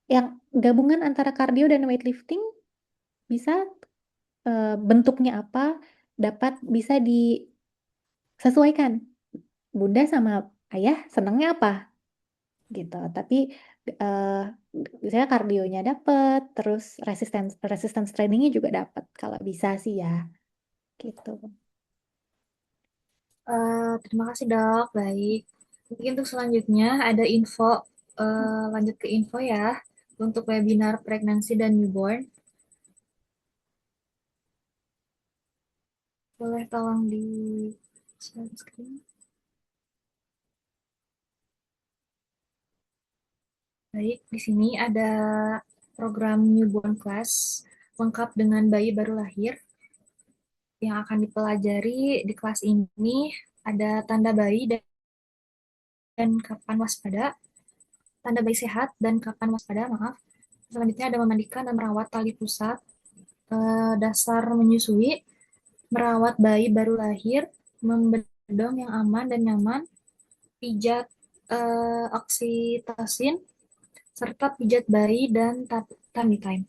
yang gabungan antara cardio dan weightlifting bisa, bentuknya apa dapat bisa disesuaikan. Bunda sama ayah senangnya apa gitu. Tapi eh misalnya kardionya dapet, terus resistance trainingnya juga dapet kalau bisa sih ya gitu. Terima kasih dok, baik. Mungkin untuk selanjutnya ada info, lanjut ke info ya, untuk webinar pregnancy dan newborn. Boleh tolong di share screen? Baik, di sini ada program newborn class lengkap dengan bayi baru lahir yang akan dipelajari di kelas ini ada tanda bayi dan kapan waspada, tanda bayi sehat dan kapan waspada, maaf. Selanjutnya ada memandikan dan merawat tali pusat, dasar menyusui, merawat bayi baru lahir, membedong yang aman dan nyaman, pijat oksitosin, serta pijat bayi dan tummy time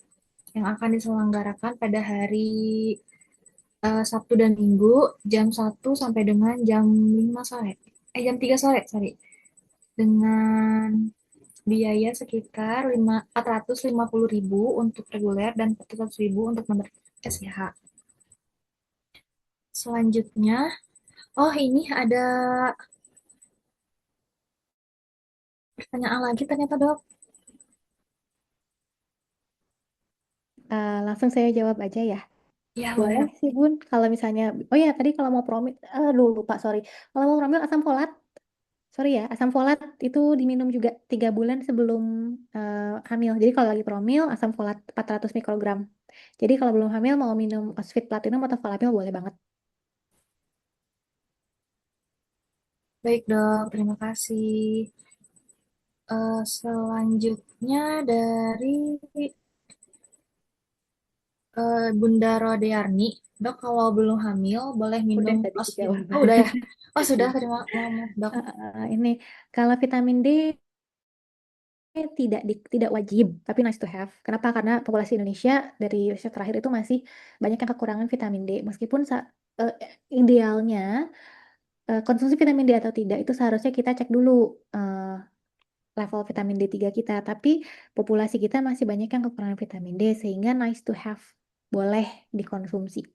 yang akan diselenggarakan pada hari Sabtu dan Minggu jam 1 sampai dengan jam 5 sore. Jam 3 sore, sorry. Dengan biaya sekitar 450.000 untuk reguler dan 400.000 untuk member SIH. Selanjutnya, oh ini ada pertanyaan lagi ternyata dok. Langsung saya jawab aja ya. Ya boleh Boleh dok. sih Bun, kalau misalnya, oh ya tadi kalau mau promil, aduh lupa sorry. Kalau mau promil asam folat, sorry ya, asam folat itu diminum juga 3 bulan sebelum hamil. Jadi kalau lagi promil, asam folat 400 mikrogram. Jadi kalau belum hamil mau minum Osfit Platinum atau Folamil boleh banget. Baik dok, terima kasih. Selanjutnya dari Bunda Rodearni, dok kalau belum hamil boleh Udah minum tadi Osvit. dijawab. Oh udah ya? Oh sudah, terima maaf dok. Ini kalau vitamin D tidak wajib, tapi nice to have. Kenapa? Karena populasi Indonesia dari riset terakhir itu masih banyak yang kekurangan vitamin D. Meskipun eh, idealnya konsumsi vitamin D atau tidak itu seharusnya kita cek dulu eh, level vitamin D3 kita. Tapi populasi kita masih banyak yang kekurangan vitamin D sehingga nice to have, boleh dikonsumsi.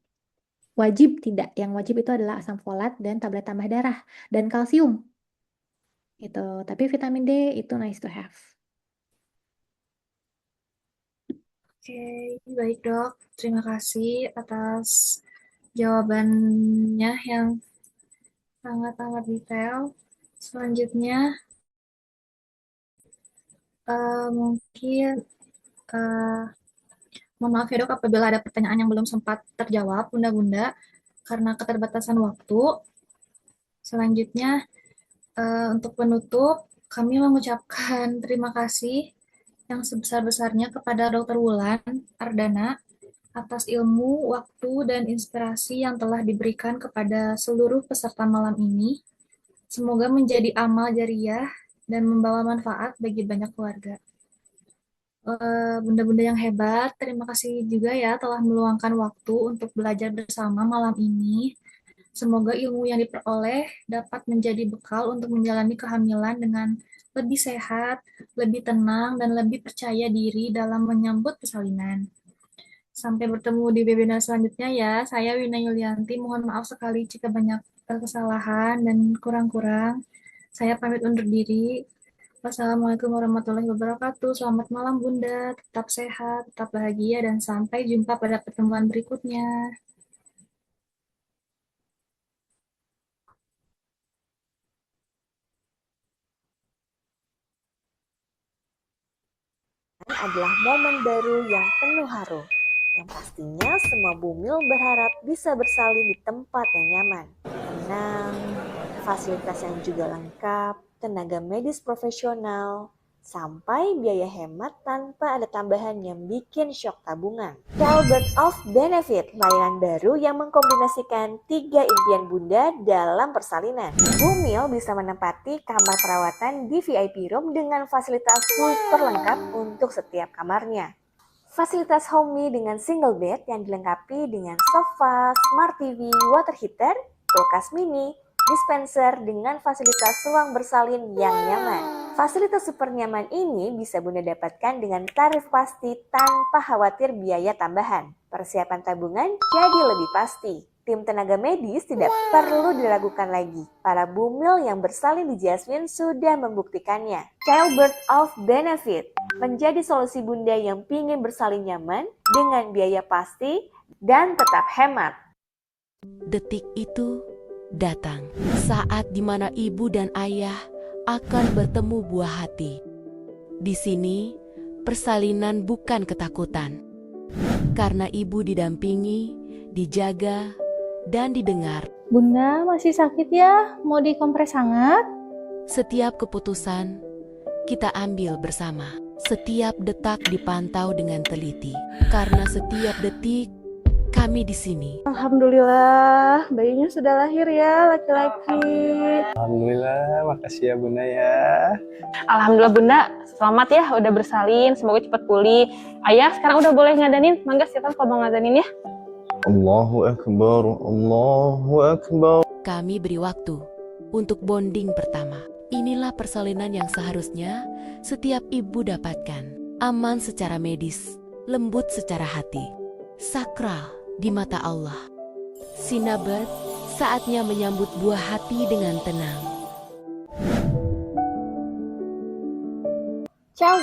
Wajib tidak. Yang wajib itu adalah asam folat dan tablet tambah darah dan kalsium gitu. Tapi vitamin D itu nice to have. Oke, baik dok. Terima kasih atas jawabannya yang sangat-sangat detail. Selanjutnya, mungkin eh, mohon maaf ya dok apabila ada pertanyaan yang belum sempat terjawab, bunda-bunda, karena keterbatasan waktu. Selanjutnya, untuk penutup, kami mengucapkan terima kasih yang sebesar-besarnya kepada Dr. Wulan Ardana atas ilmu, waktu, dan inspirasi yang telah diberikan kepada seluruh peserta malam ini. Semoga menjadi amal jariah dan membawa manfaat bagi banyak keluarga. Bunda-bunda yang hebat, terima kasih juga ya telah meluangkan waktu untuk belajar bersama malam ini. Semoga ilmu yang diperoleh dapat menjadi bekal untuk menjalani kehamilan dengan lebih sehat, lebih tenang, dan lebih percaya diri dalam menyambut persalinan. Sampai bertemu di webinar selanjutnya ya. Saya Wina Yulianti, mohon maaf sekali jika banyak kesalahan dan kurang-kurang. Saya pamit undur diri. Wassalamualaikum warahmatullahi wabarakatuh. Selamat malam Bunda, tetap sehat, tetap bahagia, dan sampai jumpa pada pertemuan berikutnya. Adalah momen baru yang penuh haru. Yang pastinya semua bumil berharap bisa bersalin di tempat yang nyaman, tenang, fasilitas yang juga lengkap, tenaga medis profesional, sampai biaya hemat tanpa ada tambahan yang bikin syok tabungan. Childbirth of Benefit, layanan baru yang mengkombinasikan 3 impian bunda dalam persalinan. Bumil bisa menempati kamar perawatan di VIP room dengan fasilitas super lengkap untuk setiap kamarnya. Fasilitas homey dengan single bed yang dilengkapi dengan sofa, smart TV, water heater, kulkas mini, dispenser dengan fasilitas ruang bersalin yang nyaman. Fasilitas super nyaman ini bisa Bunda dapatkan dengan tarif pasti tanpa khawatir biaya tambahan. Persiapan tabungan jadi lebih pasti. Tim tenaga medis tidak perlu diragukan lagi. Para bumil yang bersalin di Jasmine sudah membuktikannya. Childbirth of Benefit menjadi solusi bunda yang pingin bersalin nyaman dengan biaya pasti dan tetap hemat. Detik itu datang saat di mana ibu dan ayah akan bertemu buah hati. Di sini, persalinan bukan ketakutan. Karena ibu didampingi, dijaga, dan didengar. Bunda masih sakit ya? Mau dikompres hangat? Setiap keputusan kita ambil bersama. Setiap detak dipantau dengan teliti. Karena setiap detik kami di sini. Alhamdulillah, bayinya sudah lahir ya, laki-laki. Alhamdulillah, makasih ya Bunda ya. Alhamdulillah Bunda, selamat ya udah bersalin, semoga cepat pulih. Ayah sekarang udah boleh ngadanin, mangga siapa kalau mau ngadanin ya. Allahu Akbar, Allahu Akbar. Kami beri waktu untuk bonding pertama. Inilah persalinan yang seharusnya setiap ibu dapatkan. Aman secara medis, lembut secara hati, sakral di mata Allah. Sinabet, saatnya menyambut buah hati dengan tenang. Ciao